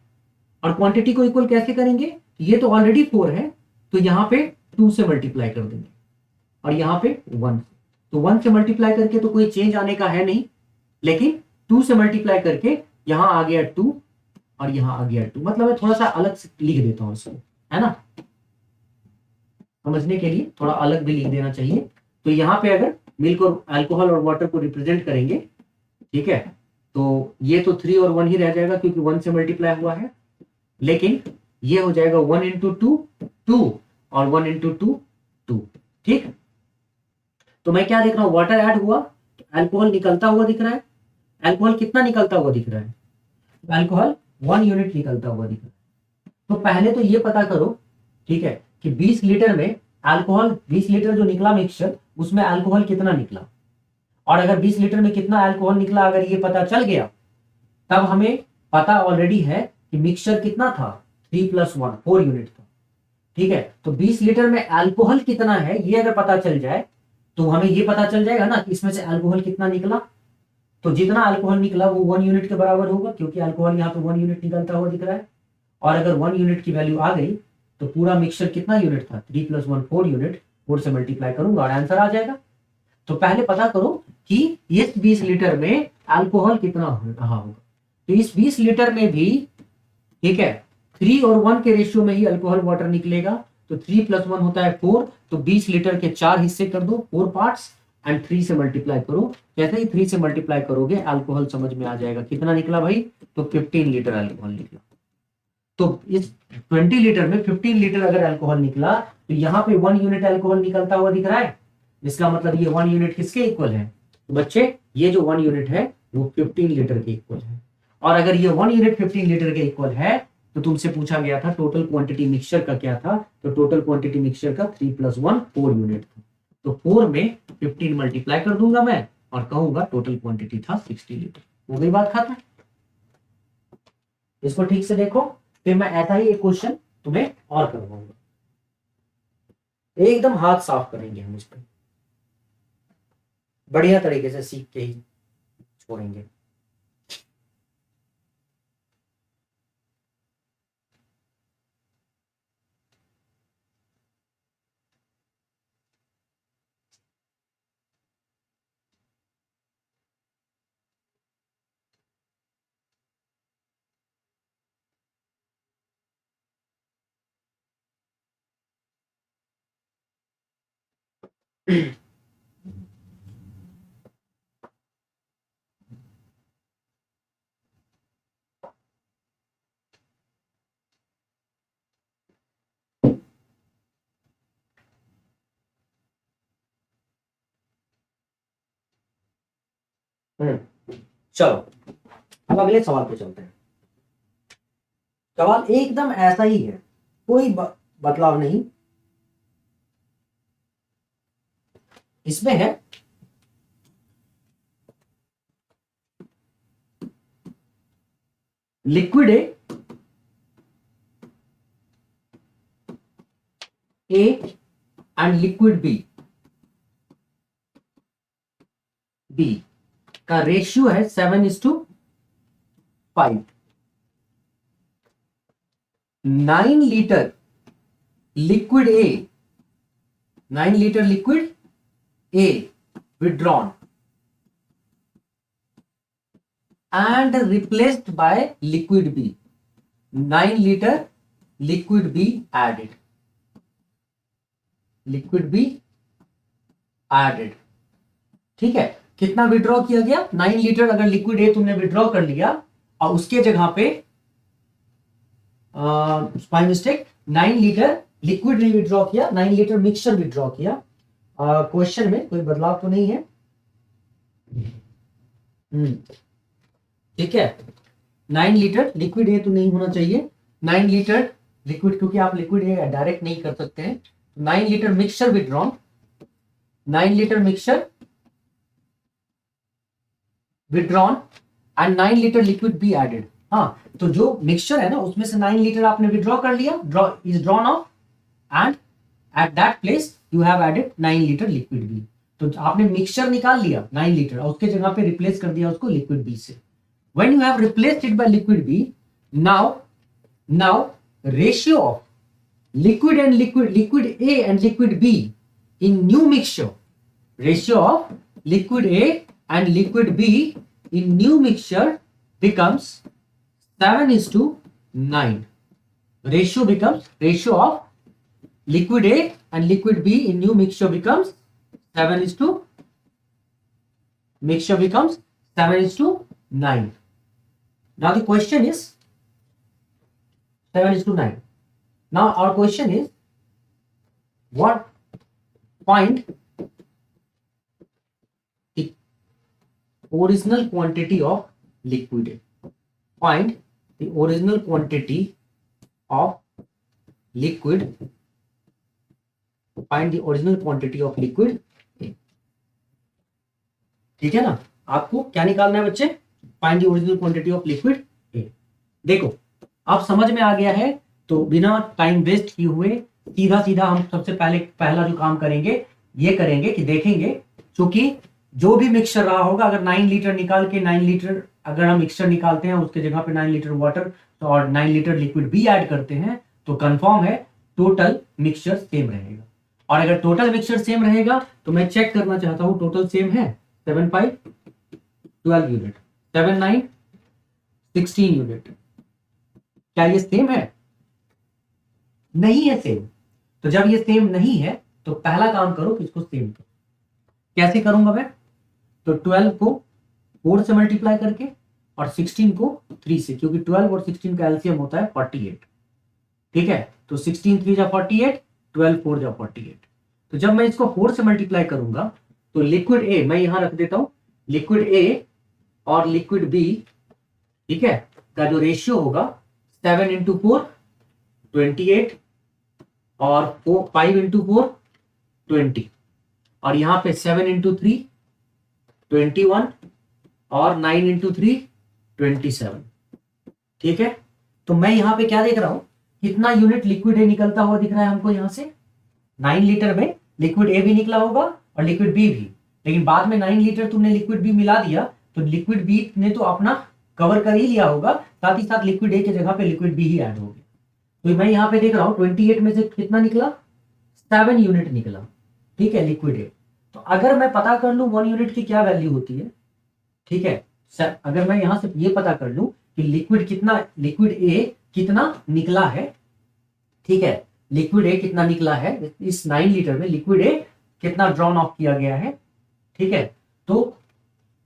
और क्वांटिटी को इक्वल कैसे करेंगे, ये तो ऑलरेडी 4 है, तो यहां पे 2 से मल्टीप्लाई कर देंगे और यहां पे 1 से, तो 1 से मल्टीप्लाई करके तो कोई चेंज आने का है नहीं, लेकिन 2 से मल्टीप्लाई करके यहां आ गया 2 और यहां आ गया 2। मतलब मैं थोड़ा सा अलग से लिख देता हूं इसको, है ना, समझने के लिए थोड़ा अलग भी लिख देना चाहिए। तो यहां पे अगर मिल्क और अल्कोहल और वाटर को रिप्रेजेंट करेंगे, ठीक है, तो ये तो 3 और 1 ही रह जाएगा क्योंकि 1 से मल्टीप्लाई हुआ है, लेकिन ये हो जाएगा 1 × 2 2 और 1 × 2 2। ठीक, तो मैं क्या देख रहा हूं, वाटर ऐड हुआ, अल्कोहल निकलता हुआ दिख रहा है। अल्कोहल कितना निकलता हुआ दिख रहा है, अल्कोहल 1 यूनिट निकलता हुआ दिख रहा है। तो पहले तो ये पता करो, ठीक है, कि 20 लीटर में अल्कोहल, 20 लीटर जो निकला मिक्सचर, उसमें अल्कोहल कितना निकला, और अगर 20 लीटर में कितना अल्कोहल निकला अगर ये पता चल गया, तब हमें पता ऑलरेडी है कि मिक्सचर कितना था, 3+1 4 यूनिट था। ठीक है, तो 20 लीटर में अल्कोहल कितना है ये अगर पता चल जाए तो हमें ये पता चल जाएगा ना कि इसमें से अल्कोहल कितना निकला। तो जितना अल्कोहल निकला वो 1 यूनिट के बराबर होगा, क्योंकि अल्कोहल यहाँ पे 1 यूनिट निकलता हुआ दिख रहा है। और अगर 1 यूनिट की वैल्यू आ गई तो पूरा मिक्सचर कितना यूनिट था, 3+1 4 यूनिट, 4 से मल्टीप्लाई करूंगा और आंसर आ जाएगा। तो पहले पता करो कि इस 20 लीटर में अल्कोहल कितना रहा होगा। तो इस 20 लीटर में भी, ठीक है, 3 और 1 के रेशियो में ही अल्कोहल वाटर निकलेगा। तो 3+1 होता है 4, तो 20 लीटर के 4 हिस्से कर दो, 4 पार्ट्स, एंड 3 से मल्टीप्लाई करो। जैसे ही 3 से मल्टीप्लाई करोगे अल्कोहल समझ में आ जाएगा कितना निकला भाई, तो 15 लीटर अल्कोहल निकला। तो इस 20 लीटर में 15 लीटर अगर अल्कोहल निकला, तो यहाँ पे 1 यूनिट अल्कोहल निकलता हुआ दिख रहा है। इसका मतलब ये 1 यूनिट किसके इक्वल है, तो बच्चे ये जो 1 यूनिट है वो 15 लीटर के इक्वल है। और अगर ये 1 यूनिट 15 लीटर के इक्वल है, तो तुमसे पूछा गया था टोटल क्वांटिटी मिक्सचर का क्या था, तो टोटल क्वांटिटी मिक्सचर का 3 + 1 4 यूनिट था। तो 4 में 15 मल्टीप्लाई कर दूंगा मैं और कहूंगा टोटल क्वांटिटी था 60 लीटर। हो गई बात खत्म। इसको ठीक से देखो, फिर मैं ऐसा ही एक क्वेश्चन तुम्हें और करवाऊंगा। एकदम हाथ साफ करेंगे हम इस पर, बढ़िया तरीके से सीख के ही छोड़ेंगे। चलो अब अगले सवाल पे चलते हैं। सवाल एकदम ऐसा ही है, कोई बदलाव नहीं इसमें है। Liquid A and liquid B का रेशियो है 7:5। 9 litre liquid A, 9 litre liquid A withdrawn and replaced by liquid B, 9 liter liquid B added, liquid B added। ठीक है, कितना विड्रॉ किया गया? 9 लीटर अगर लिक्विड ए तुमने विड्रॉ कर लिया और उसके जगह पे बाय मिस्टेक 9 लीटर लिक्विड नहीं विड्रॉ किया, 9 लीटर मिक्सचर विड्रॉ किया। क्वेश्चन में कोई बदलाव तो नहीं है। ठीक है, 9 लीटर लिक्विड ए तो नहीं होना चाहिए, 9 लीटर लिक्विड, क्योंकि आप लिक्विड ए डायरेक्ट नहीं कर सकते हैं। 9 litre mixture withdrawn, 9 litre mixture withdrawn and 9 litre liquid B added. हाँ, तो जो मिक्सचर है ना उसमें से 9 लीटर आपने विड्रॉ कर लिया, is drawn off, and at that place you have added 9 litre liquid B. तो आपने मिक्सचर निकाल लिया 9 लीटर और उसके जगह पे रिप्लेस कर दिया उसको लिक्विड बी से। When you have replaced it by liquid B, now ratio of liquid A and liquid B in new mixture, ratio of liquid A and liquid B in new mixture becomes 7:9. Ratio of liquid A and liquid B in new mixture becomes 7:9. Now the question is 7:9. Now our question is, what, find the original quantity of liquid A. Find the original quantity of liquid. Find the original quantity of liquid A. ठीक है ना, आपको क्या निकालना है बच्चे? Find the original quantity of liquid A. देखो अब समझ में आ गया है, तो बिना टाइम वेस्ट किए हुए सीधा सीधा हम सबसे पहला जो काम करेंगे ये करेंगे कि देखेंगे, क्योंकि जो भी मिक्सचर रहा होगा, अगर 9 लीटर निकाल के 9 लीटर अगर हम मिक्सचर निकालते हैं उसके जगह पे 9 लीटर वाटर और 9 लीटर लिक्विड भी ऐड करते हैं तो कंफर्म है टोटल मिक्सचर सेम रहेगा। और अगर टोटल मिक्सचर सेम रहेगा तो मैं चेक करना चाहता हूं टोटल सेम है। 7/5 12 यूनिट, 7/9 16 यूनिट, क्या ये सेम है? नहीं है सेम। तो जब ये सेम नहीं है तो पहला काम करो कि इसको सेम करो। कैसे करूंगा मैं? तो 12 को 4 से मल्टीप्लाई करके और 16 को 3 से, क्योंकि 12 और 16 का एलसीएम होता है 48। ठीक है, तो 16 3 जा 48, 12 4 जा 48। तो जब मैं इसको 4 से मल्टीप्लाई करूंगा तो लिक्विड ए मैं यहां रख देता हूं, लिक्विड ए और लिक्विड बी, ठीक है, का जो रेशियो होगा 7 इंटू 4 28 और 5 इंटू 4 20 और यहाँ पे 7 इंटू 3 21 और 9 इंटू 3 27। ठीक है, तो मैं यहाँ पे क्या देख रहा हूं, कितना यूनिट लिक्विड ए निकलता हुआ दिख रहा है हमको यहाँ से। 9 लीटर में लिक्विड ए भी निकला होगा और लिक्विड बी भी, लेकिन बाद में 9 लीटर तुमने लिक्विड बी मिला दिया तो लिक्विड बी ने तो अपना कवर कर ही लिया होगा, साथ ही साथ लिक्विड ए की जगह पे लिक्विड बी ही ऐड हो गया। तो मैं यहाँ पे देख रहा हूँ 28 में से कितना निकला, 7 यूनिट निकला। ठीक है, लिक्विड ए। तो अगर मैं पता कर लूं 1 यूनिट की क्या वैल्यू होती है, ठीक है, अगर मैं यहां से ये पता कर लूं कि लिक्विड ए कितना निकला है, ठीक है, लिक्विड ए कितना निकला है, इस 9 लीटर में लिक्विड ए कितना ड्रॉन ऑफ किया गया है, ठीक है, तो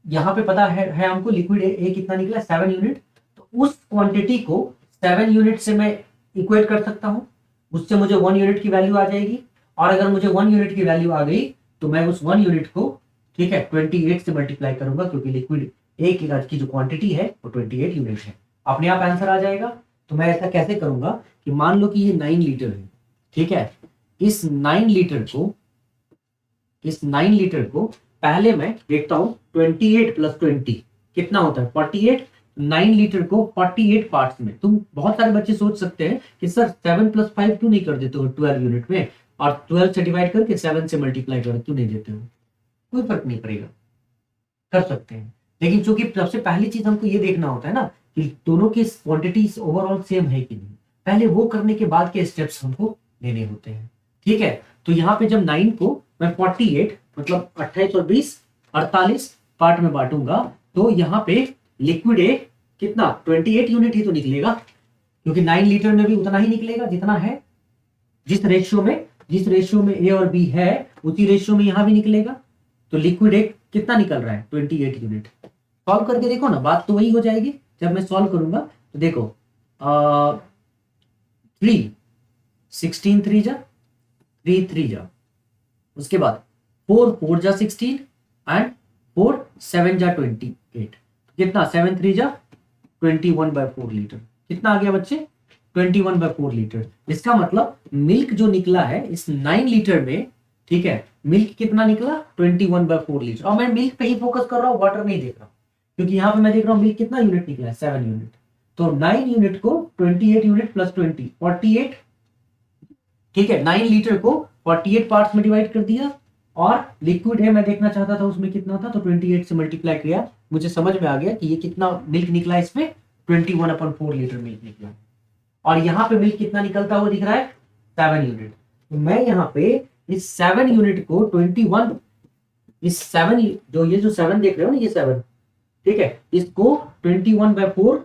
यहां पे पता है हमको लिक्विड ए कितना निकला, 7 यूनिट। तो उस क्वांटिटी को 7 यूनिट से मैं इक्वेट कर सकता हूं, उससे मुझे 1 यूनिट की वैल्यू आ जाएगी। और अगर मुझे 1 यूनिट की वैल्यू आ गई तो मैं उस 1 यूनिट को, ठीक है, 28 से मल्टीप्लाई करूंगा, क्योंकि लिक्विड ए की जो क्वांटिटी है वो 28 यूनिट है। अपने आप आंसर आ जाएगा। तो मैं ऐसा कैसे करूंगा कि मान लो कि ये 9 लीटर है, ठीक है, इस 9 लीटर को पहले मैं देखता हूं 28 प्लस 20 कितना होता है, 48। 9 लीटर को 48 पार्ट्स में, तुम बहुत सारे बच्चे सोच सकते हैं कि सर 7 प्लस 5 क्यों नहीं कर देते हो 12 यूनिट में, और 12 से डिवाइड करके 7 से मल्टीप्लाई कर क्यों नहीं देते हो। कोई फर्क नहीं पड़ेगा, कर सकते हैं, लेकिन चूंकि सबसे पहली चीज हमको ये देखना होता है ना कि दोनों की क्वांटिटी ओवरऑल सेम है कि नहीं, पहले वो करने के बाद के स्टेप्स हमको लेने होते हैं। ठीक है, तो यहाँ पे जब 9 को मैं 48 मतलब 28 और 20 48 पार्ट में बांटूंगा तो यहाँ पे लिक्विड ए कितना 28 यूनिट ही तो निकलेगा, क्योंकि 9 लीटर में भी उतना ही निकलेगा जितना है, जिस रेशियो में ए और बी है उसी रेशियो में यहां भी निकलेगा। तो लिक्विड ए कितना निकल रहा है 28 यूनिट। सॉल्व करके देखो ना, बात तो वही हो जाएगी। जब मैं सॉल्व करूंगा तो देखो 3 16 3 जा 3 3 जा, उसके बाद 4 4 जा 16 एंड 4 7 जा 28, कितना 7 3 जा 21/4 लीटर, कितना आ गया बच्चे 21/4 लीटर। इसका मतलब मिल्क जो निकला है इस 9 लीटर में, ठीक है, मिल्क कितना निकला 21/4 लीटर। और मैं मिल्क पे ही फोकस कर रहा हूं, वाटर नहीं देख रहा हूं, क्योंकि यहां पे मैं देख रहा हूं मिल्क कितना यूनिट निकला है 7 यूनिट। तो 9 यूनिट को 28 यूनिट प्लस 20 48, ठीक है, 9 लीटर को 48 पार्ट्स में डिवाइड कर दिया, और लिक्विड है मैं देखना चाहता था उसमें कितना था, तो 28 से मल्टीप्लाई किया, मुझे समझ में आ गया कि ये कितना मिल्क निकला, इसमें 21/4 लीटर मिल्क निकला। और यहाँ पे मिल्क कितना निकलता हुआ दिख रहा है 7 यूनिट। तो मैं यहाँ पे इस 7 यूनिट को 21, इस 7 जो 7 देख रहे हो ना, ये 7, ठीक है, इसको 21/4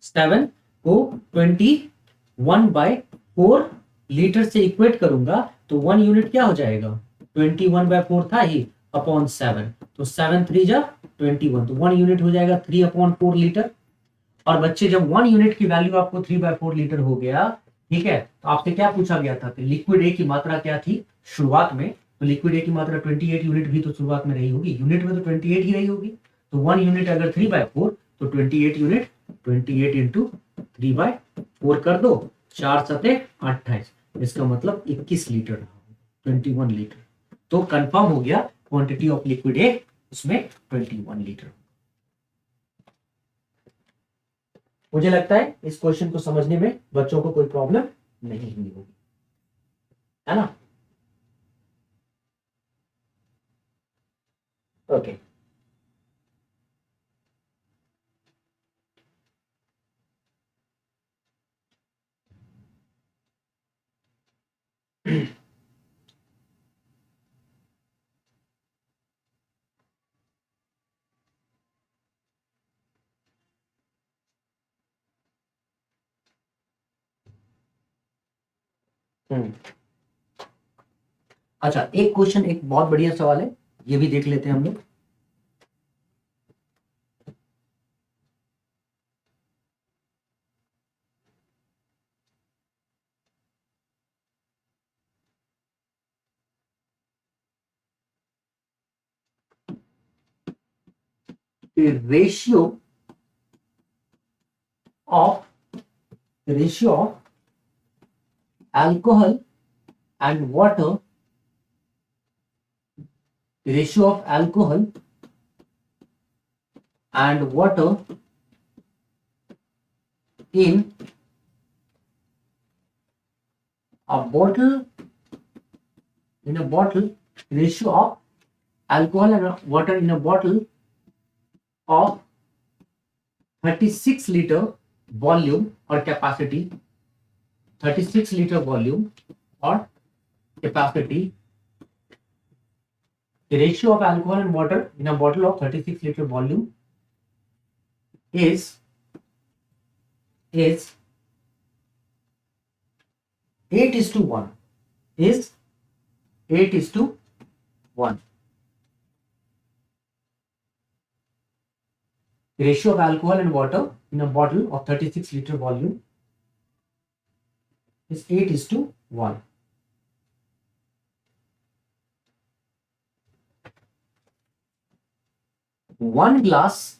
7 को 21/4 लीटर से इक्वेट करूंगा तो 1 यूनिट क्या हो जाएगा 21/4 था ही अपॉन 7, तो 7 3 जा 21, तो 1 यूनिट हो जाएगा 3/4 लीटर। और बच्चे जब 1 यूनिट की वैल्यू आपको 3/4 लीटर हो गया, ठीक है, तो आपसे क्या पूछा गया था कि लिक्विड ए की मात्रा क्या थी शुरुआत में, तो लिक्विड ए की मात्रा 28 यूनिट भी तो शुरुआत में रही होगी, यूनिट में तो 28 ही रही होगी। तो 1 यूनिट अगर 3/4 तो 28 यूनिट 28 इंटू 3/4 कर दो, 4 सते 28, इसका मतलब 21 लीटर, 21 लीटर। तो कंफर्म हो गया क्वांटिटी ऑफ लिक्विड ए उसमें 21 लीटर। मुझे लगता है इस क्वेश्चन को समझने में बच्चों को कोई प्रॉब्लम नहीं हुई होगी, है ना। ओके अच्छा, एक क्वेश्चन, एक बहुत बढ़िया सवाल है, ये भी देख लेते हैं हम लोग। Ratio of the ratio of alcohol and water, the ratio of alcohol and water in a bottle, ratio of alcohol and water in a bottle of 36 liter volume or capacity, 36 liter volume or capacity. The ratio of alcohol and water in a bottle of 36 liter volume is 8:1, is 8:1. The ratio of alcohol and water in a bottle of 36 liter volume is 8:1. One glass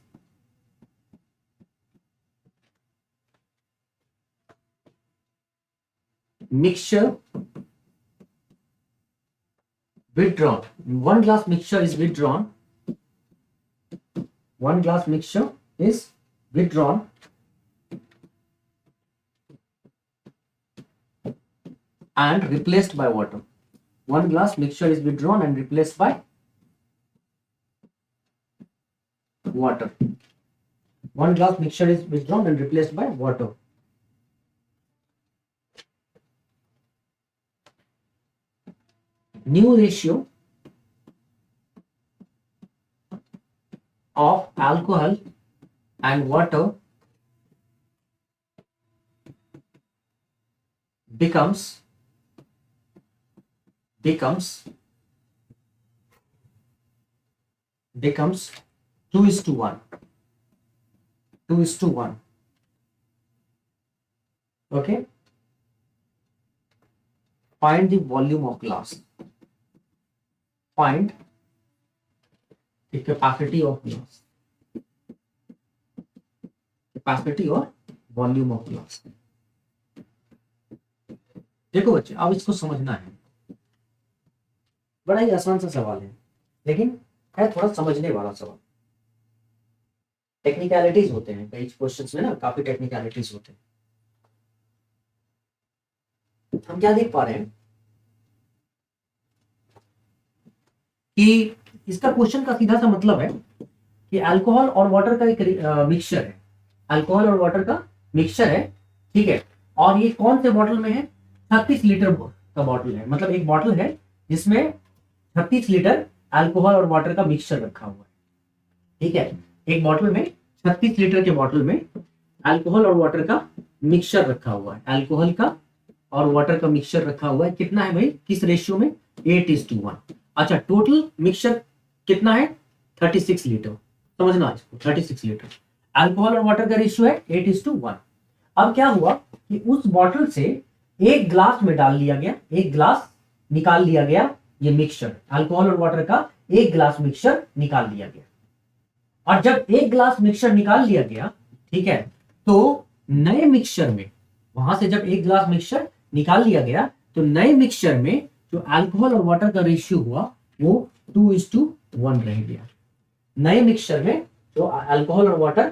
mixture withdrawn. One glass mixture is withdrawn. One glass mixture is withdrawn and replaced by water. One glass mixture is withdrawn and replaced by water. One glass mixture is withdrawn and replaced by water. New ratio of alcohol and water becomes 2:1. 2:1. Okay. Find the volume of glass. Find the capacity of glass. Capacity or volume of glass. देखो बच्चे, अब इसको समझना है. बड़ा ही आसान सा सवाल है, लेकिन है थोड़ा समझने वाला सवाल. टेक्निकलिटीज होते हैं कई क्वेश्चंस में ना, काफी टेक्निकलिटीज होते हैं. हम क्या देख पा रहे हैं कि इसका क्वेश्चन का सीधा सा मतलब है कि अल्कोहल और वाटर का एक मिक्सचर है. अल्कोहल और वाटर का मिक्सचर है, ठीक है. और ये कौन से बॉटल में है? 36 लीटर का बॉटल है. मतलब एक बॉटल है जिसमें 36 लीटर अल्कोहल और वाटर का मिक्सचर रखा हुआ है, ठीक है. एक बॉटल में 36 लीटर के बॉटल में अल्कोहल और वाटर का मिक्सचर रखा हुआ है. अल्कोहल का और वाटर का मिक्सचर रखा हुआ है. कितना है भाई? किस रेशियो में? 8:1. अच्छा, टोटल मिक्सचर कितना है? 36 लीटर. समझना इसको, 36 लीटर. अल्कोहल और वाटर का रेशियो है 8:1. अब क्या हुआ कि उस बॉटल से एक ग्लास में डाल लिया गया, एक ग्लास निकाल लिया गया. ये मिक्सचर अल्कोहल और वाटर का एक ग्लास मिक्सचर निकाल लिया गया. और जब एक ग्लास मिक्सचर निकाल लिया गया, ठीक है, तो नए मिक्सचर में, वहां से जब एक ग्लास मिक्सचर निकाल लिया गया तो नए मिक्सचर में जो अल्कोहल और वाटर का रेशियो हुआ वो 2:1 रह गया. नए मिक्सचर में जो अल्कोहल और वाटर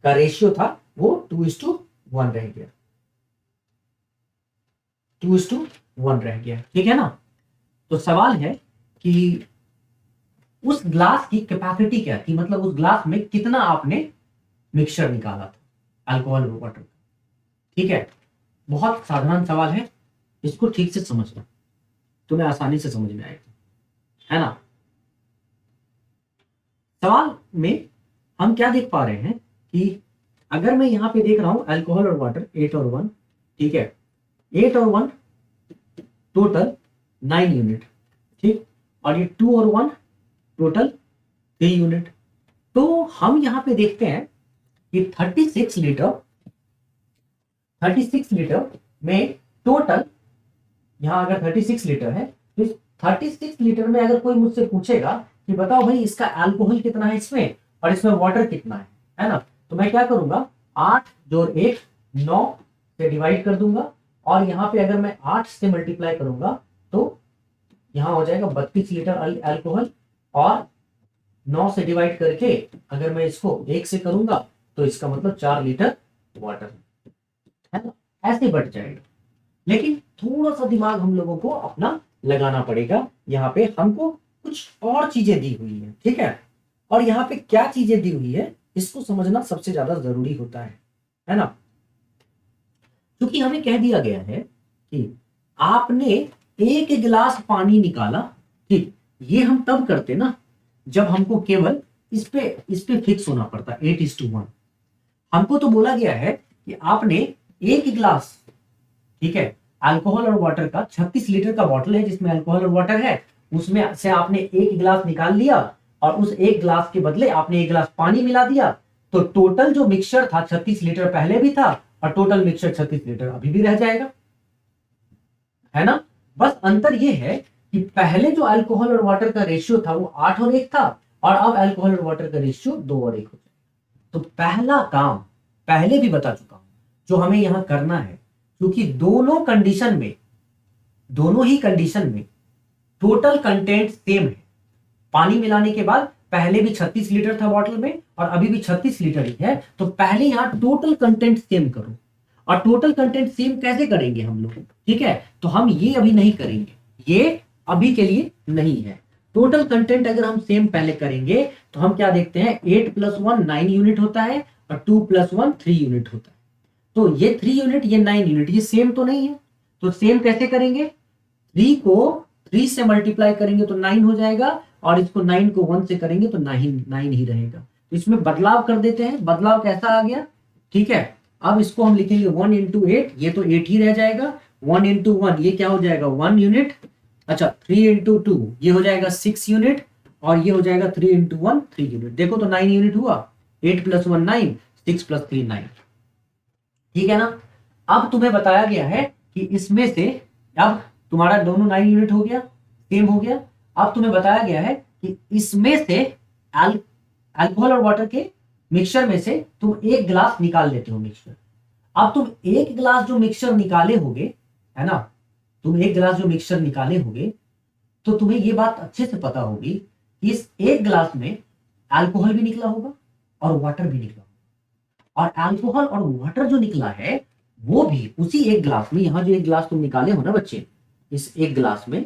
का रेशियो था वो 2:1 रह गया. 2:1 रह गया, ठीक है ना. तो सवाल है कि उस ग्लास की कैपेसिटी क्या थी, मतलब उस ग्लास में कितना आपने मिक्सचर निकाला था अल्कोहल और वाटर का. ठीक है, बहुत साधारण सवाल है, इसको ठीक से समझना, तुम्हें आसानी से समझ में आएगा, है ना. सवाल में हम क्या देख पा रहे हैं कि अगर मैं यहां पे देख रहा हूं अल्कोहल और वाटर 8 और 1, ठीक है, 8 और 1 टोटल 9 यूनिट, ठीक, और ये 2 और 1 टोटल 3 यूनिट. तो हम यहां पे देखते हैं कि 36 लीटर में टोटल, यहां अगर 36 लीटर है तो इस 36 लीटर में अगर कोई मुझसे पूछेगा कि बताओ भाई इसका अल्कोहल कितना है इसमें और इसमें वाटर कितना है ना, तो मैं क्या करूंगा, 8 जोड़ 1 9 से डिवाइड कर दूंगा, और यहाँ पे अगर मैं 8 से मल्टीप्लाई करूंगा तो यहाँ हो जाएगा 32 लीटर अल्कोहल, और 9 से डिवाइड करके अगर मैं इसको 1 से करूंगा तो इसका मतलब 4 लीटर वाटर, है ना, ऐसे बढ़ जाएगा। लेकिन थोड़ा सा दिमाग हम लोगों को अपना लगाना पड़ेगा। यहाँ पे हमको कुछ और चीजें दी हुई है, ठीक है, और यहाँ पे क्या चीजें दी हुई है इसको समझना सबसे ज्यादा जरूरी होता है ना। क्योंकि हमें कह दिया गया है कि आपने 1 गिलास पानी निकाला, ठीक, ये हम तब करते ना जब हमको केवल इस पे फिक्स होना पड़ता 8:1। हमको तो बोला गया है कि आपने 1 गिलास, ठीक है, अल्कोहल और वाटर का 36 लीटर का बॉटल है जिसमें अल्कोहल और वाटर है, उसमें से आपने 1 गिलास निकाल लिया और उस 1 गिलास के बदले आपने 1 गिलास पानी मिला दिया, तो टोटल जो मिक्सचर था 36 लीटर पहले भी था और टोटल मिक्सचर 36 लीटर अभी भी रह जाएगा, है ना। बस अंतर यह है कि पहले जो अल्कोहल और वाटर का रेशियो था वो 8 और 1 था, और अब अल्कोहल और वाटर का रेशियो 2 और 1 हो जाएगा। तो पहला काम पहले भी बता चुका हूं जो हमें यहां करना है, क्योंकि दोनों ही कंडीशन में टोटल कंटेंट सेम है। पानी मिलाने के बाद पहले भी 36 लीटर था बॉटल में और अभी भी 36 लीटर ही है, तो पहले यहां टोटल कंटेंट सेम करो। और टोटल कंटेंट सेम कैसे करेंगे हम लोग, ठीक है, तो हम ये अभी नहीं करेंगे, ये अभी के लिए नहीं है। टोटल कंटेंट अगर हम सेम पहले करेंगे तो हम क्या देखते हैं, 8 + 1 9 यूनिट होता है और 2 + 1 3 यूनिट होता है। तो ये 3 यूनिट, ये 9 यूनिट, ये सेम तो नहीं है। तो सेम कैसे करेंगे, 3 को 3 से मल्टीप्लाई करेंगे तो 9 हो जाएगा, और इसको 9 को 1 से करेंगे तो 9 ही रहेगा। तो इसमें बदलाव कर देते हैं। बदलाव कैसा आ गया, ठीक है, अब इसको हम लिखेंगे 1 × 8, ये तो 8 ही रह जाएगा। 1 × 1 ये क्या हो जाएगा, 1 यूनिट। अच्छा, 3 × 2 ये हो जाएगा 6 यूनिट, और ये हो जाएगा 3 × 1 3 यूनिट। देखो तो 9 यूनिट हुआ, 8 + 1 9, 6 + 3 9, ठीक है ना। अब तुम्हें बताया गया है कि इसमें से, अब तुम्हारा दोनों 9 यूनिट हो गया, सेम हो गया। अब तुम्हें बताया गया है कि इसमें से अल्कोहल और वाटर के मिक्सचर में से तुम 1 गिलास निकाल लेते हो मिक्सचर। अब तुम 1 गिलास जो मिक्सचर निकाले होगे, है ना, तुम 1 गिलास जो मिक्सचर निकाले होगे, तो तुम्हें ये बात अच्छे से पता होगी कि इस 1 गिलास में अल्कोहल भी निकला होगा और वाटर भी निकला होगा। और अल्कोहल और वाटर जो निकला है वो भी उसी 1 गिलास में, यहां जो 1 गिलास तुम निकाले हो ना बच्चे, इस 1 गिलास में,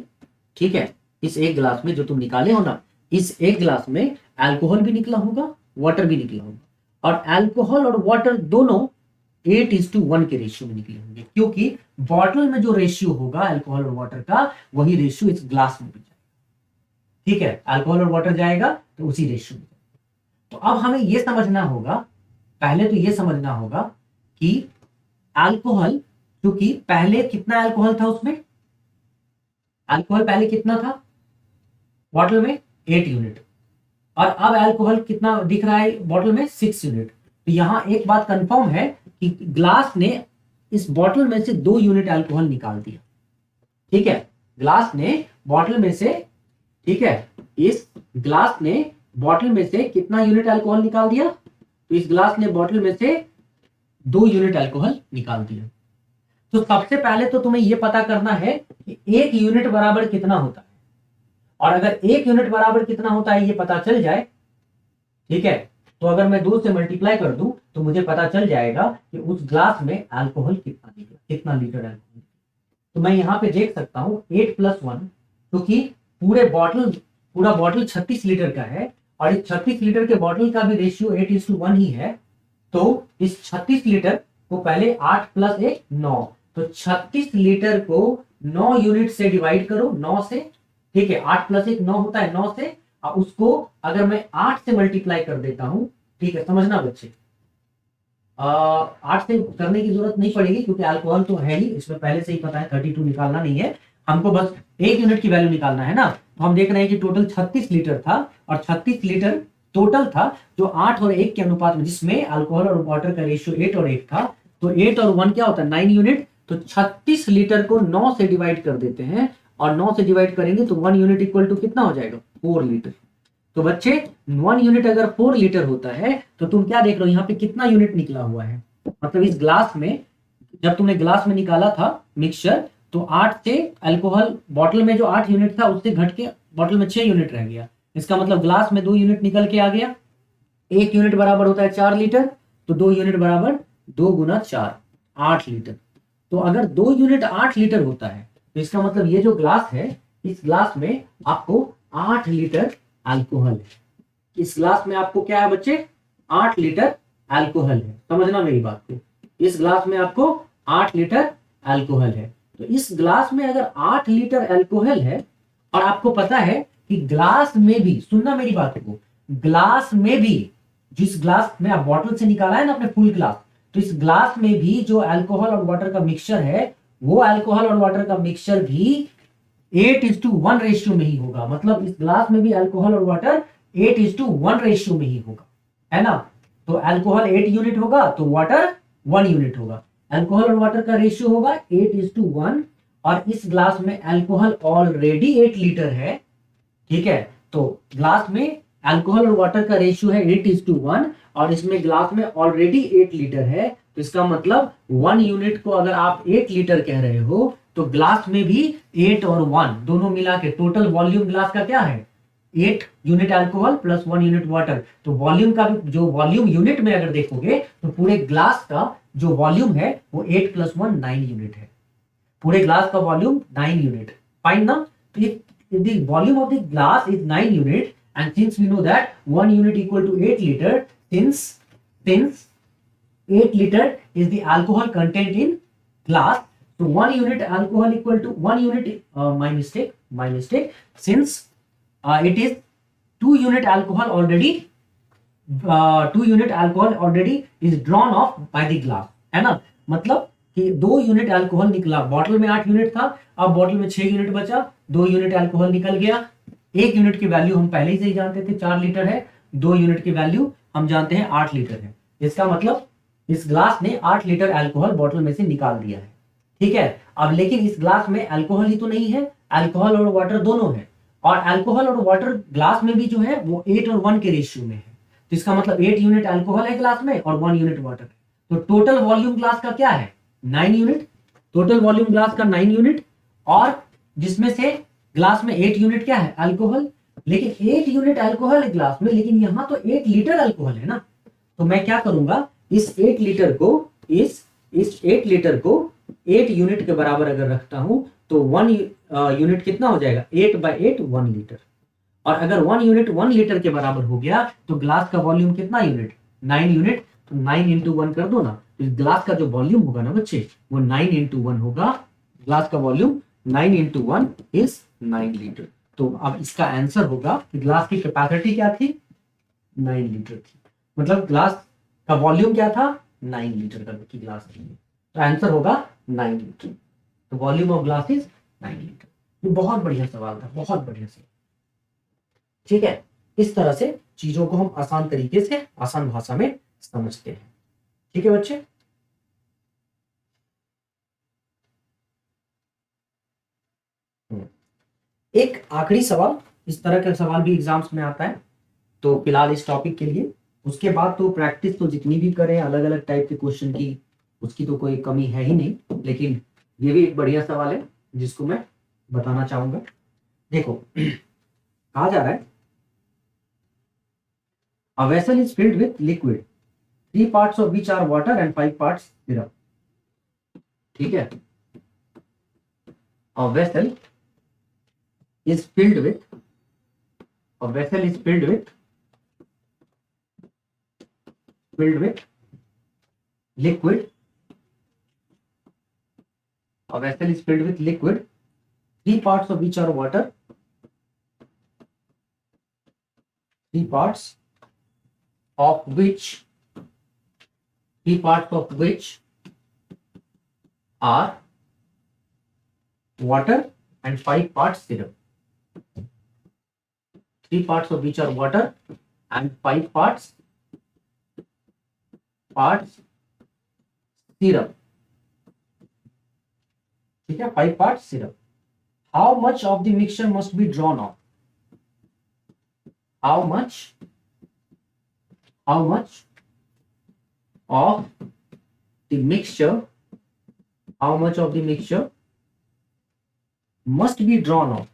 ठीक है, इस 1 गिलास में जो तुम निकाले हो ना, इस 1 गिलास में अल्कोहल भी निकला होगा, वाटर भी निकला होगा, और अल्कोहल और वाटर दोनों 8:1 के रेशियो में निकले होंगे, क्योंकि बॉटल में जो रेशियो होगा अल्कोहल और वाटर का, वही रेशियो इस ग्लास में भी जाएगा, ठीक है, अल्कोहल और वाटर जाएगा तो उसी रेशियो में। तो अब हमें यह समझना होगा, पहले तो यह समझना होगा कि अल्कोहल, क्योंकि पहले कितना अल्कोहल था उसमें, अल्कोहल पहले कितना था बॉटल में, 8 यूनिट, और अब अल्कोहल कितना दिख रहा है बॉटल में, 6 यूनिट। तो यहां एक बात कंफर्म है कि ग्लास ने इस बॉटल में से 2 यूनिट अल्कोहल निकाल दिया, ठीक है, ग्लास ने बॉटल में से, ठीक है, इस ग्लास ने बॉटल में से कितना यूनिट अल्कोहल निकाल दिया, तो इस ग्लास ने बॉटल में से 2 यूनिट अल्कोहल निकाल दिया। तो सबसे पहले तो तुम्हें यह पता करना है कि 1 यूनिट बराबर कितना होता है, और अगर 1 यूनिट बराबर कितना होता है ये पता चल जाए, ठीक है, तो अगर मैं 2 से मल्टीप्लाई कर दूं तो मुझे पता चल जाएगा कि उस ग्लास में अल्कोहल कितना निकला, कितना लीटर अल्कोहल। तो मैं यहां पे देख सकता हूं 8 + 1, क्योंकि पूरा बॉटल 36 लीटर का है, और इस 36 लीटर के बॉटल का भी रेशियो 8:1 ही है। तो इस 36 लीटर को पहले 8 + 1 9, तो 36 लीटर को 9 यूनिट से डिवाइड करो, 9 से, ठीक है, 8 + 1 9 होता है, 9 से, और उसको अगर मैं 8 से मल्टीप्लाई कर देता हूं, ठीक है, समझना बच्चे, 8 से करने की जरूरत नहीं पड़ेगी क्योंकि अल्कोहल तो है ही, इसमें पहले से ही पता है 32 निकालना नहीं है, हमको बस 1 यूनिट की वैल्यू निकालना है ना। तो हम देख रहे हैं कि टोटल 36 लीटर था, और 36 लीटर टोटल था जो 8 और 1 के अनुपात में, जिसमें अल्कोहल और वाटर का रेशियो 8 और 1 था। तो 8 और 1 क्या होता है, 9 यूनिट। तो 36 लीटर को 9 से डिवाइड कर देते हैं, और 9 से डिवाइड करेंगे तो 1 यूनिट इक्वल टू कितना हो जाएगा, 4 लीटर। तो बच्चे 1 यूनिट अगर 4 लीटर होता है तो तुम क्या देख रहे हो यहाँ पे कितना यूनिट निकला हुआ है, मतलब इस ग्लास में जब तुमने ग्लास में निकाला था मिक्सचर तो 8 से अल्कोहल बॉटल में जो 8 यूनिट था उससे घट के बॉटल में 6 यूनिट रह गया। इसका मतलब ग्लास में 2 यूनिट निकल के आ गया। 1 यूनिट बराबर होता है 4 लीटर, तो 2 यूनिट बराबर 2 गुना 4, 8 लीटर। तो अगर 2 यूनिट 8 लीटर होता है तो इसका मतलब ये जो ग्लास है इस ग्लास में आपको 8 लीटर अल्कोहल है। इस ग्लास में आपको क्या है बच्चे, 8 लीटर अल्कोहल है। समझना मेरी बात को, इस ग्लास में आपको 8 लीटर अल्कोहल है। तो इस ग्लास में अगर 8 लीटर अल्कोहल है और आपको पता है कि ग्लास में भी, सुनना मेरी बात को, ग्लास में भी जिस ग्लास में आप बॉटल से निकाला है ना अपने फुल ग्लास, तो इस ग्लास में भी जो अल्कोहल और वाटर का मिक्सचर है वो अल्कोहल और वाटर का मिक्सचर भी 8:1 रेशियो में ही होगा। मतलब इस ग्लास में भी अल्कोहल और वाटर 8:1 रेशियो में ही होगा, है ना। तो अल्कोहल 8 यूनिट होगा तो वाटर 1 यूनिट होगा। अल्कोहल और वाटर का रेशियो होगा 8:1 और इस ग्लास में अल्कोहल ऑलरेडी 8 लीटर है, ठीक है। तो ग्लास में अल्कोहल और वाटर का रेशियो है 8:1 और इसमें ग्लास में ऑलरेडी 8 लीटर है। तो इसका मतलब 1 यूनिट को अगर आप 8 लीटर कह रहे हो तो ग्लास में भी 8 और 1 दोनों मिला के टोटल वॉल्यूम ग्लास का क्या है, 8 unit alcohol plus 1 unit water. तो वॉल्यूम का भी, जो वॉल्यूम यूनिट में अगर देखोगे तो पूरे ग्लास का जो वॉल्यूम है वो 8 + 1 9 यूनिट है। पूरे ग्लास का वॉल्यूम 9 यूनिट, फाइन ना। तो if the volume of the glass is 9 unit and since we know that 1 unit equal to 8 liter, since 8 liter is the alcohol content in glass, so 1 unit alcohol equal to 1 unit, my mistake, since it is 2 unit alcohol already, 2 unit alcohol already is drawn of by the glass, है ना। मतलब कि 2 यूनिट अल्कोहल निकला, बॉटल में 8 यूनिट था, अब बॉटल में 6 यूनिट बचा, 2 यूनिट अल्कोहल निकल गया। 1 यूनिट की वैल्यू हम पहले से ही जानते थे 4 लीटर है, 2 यूनिट की वैल्यू हम जानते हैं 8 लीटर है। इसका मतलब इस ग्लास ने 8 लीटर अल्कोहल बॉटल में से निकाल दिया है, ठीक है। अब लेकिन इस ग्लास में अल्कोहल ही तो नहीं है, अल्कोहल और वाटर दोनों है, और अल्कोहल और वाटर ग्लास में भी जो है वो 8 और 1 के रेशियो में है। तो इसका मतलब 8 यूनिट अल्कोहल है ग्लास में और 1 यूनिट वाटर है। तो टोटल वॉल्यूम ग्लास का क्या है, 9 यूनिट। टोटल वॉल्यूम ग्लास का 9 यूनिट, और जिसमें से ग्लास में 8 यूनिट क्या है, अल्कोहल। लेकिन 8 यूनिट अल्कोहल है ग्लास में, लेकिन यहां तो 8 लीटर अल्कोहल है ना। तो मैं क्या करूंगा, इस 8 लीटर को इस 8 लीटर को 8 यूनिट के बराबर अगर रखता हूं तो 1 यूनिट कितना हो जाएगा, 8/8 1 लीटर। और अगर 1 यूनिट 1 लीटर के बराबर हो गया तो ग्लास का वॉल्यूम कितना यूनिट, 9 यूनिट। तो 9 × 1 कर दो ना, तो इस ग्लास का जो वॉल्यूम होगा ना बच्चे वो 9 × 1 होगा। ग्लास का वॉल्यूम 9 × 1 इज 9 लीटर। तो अब इसका आंसर होगा कि ग्लास की कैपेसिटी क्या थी, 9 लीटर थी। मतलब ग्लास का वॉल्यूम क्या था, 9 लीटर की ग्लास थी। तो आंसर होगा 9 लीटर। तो volume of glass is 9 litre. ये बहुत बढ़िया सवाल था, बहुत बढ़िया सवाल, ठीक है। इस तरह से चीजों को हम आसान तरीके से आसान भाषा में समझते हैं, ठीक है बच्चे। एक आखिरी सवाल, इस तरह का सवाल भी एग्जाम्स में आता है, तो फिलहाल इस टॉपिक के लिए, उसके बाद तो प्रैक्टिस तो जितनी भी करें अलग अलग टाइप के क्वेश्चन की, उसकी तो कोई कमी है ही नहीं। लेकिन ये भी एक बढ़िया सवाल है जिसको मैं बताना चाहूंगा। देखो कहा जा रहा है, a vessel is filled with liquid, 3 parts of which are water and 5 parts syrup, ठीक है। a vessel is filled with liquid, a vessel is filled with liquid, 3 parts of which are water, 3 parts of which are water and 5 parts syrup. 3 parts of which are water and 5 parts syrup, ठीक है, 5 parts syrup. How much of the mixture must be drawn off? how much of the mixture must be drawn off,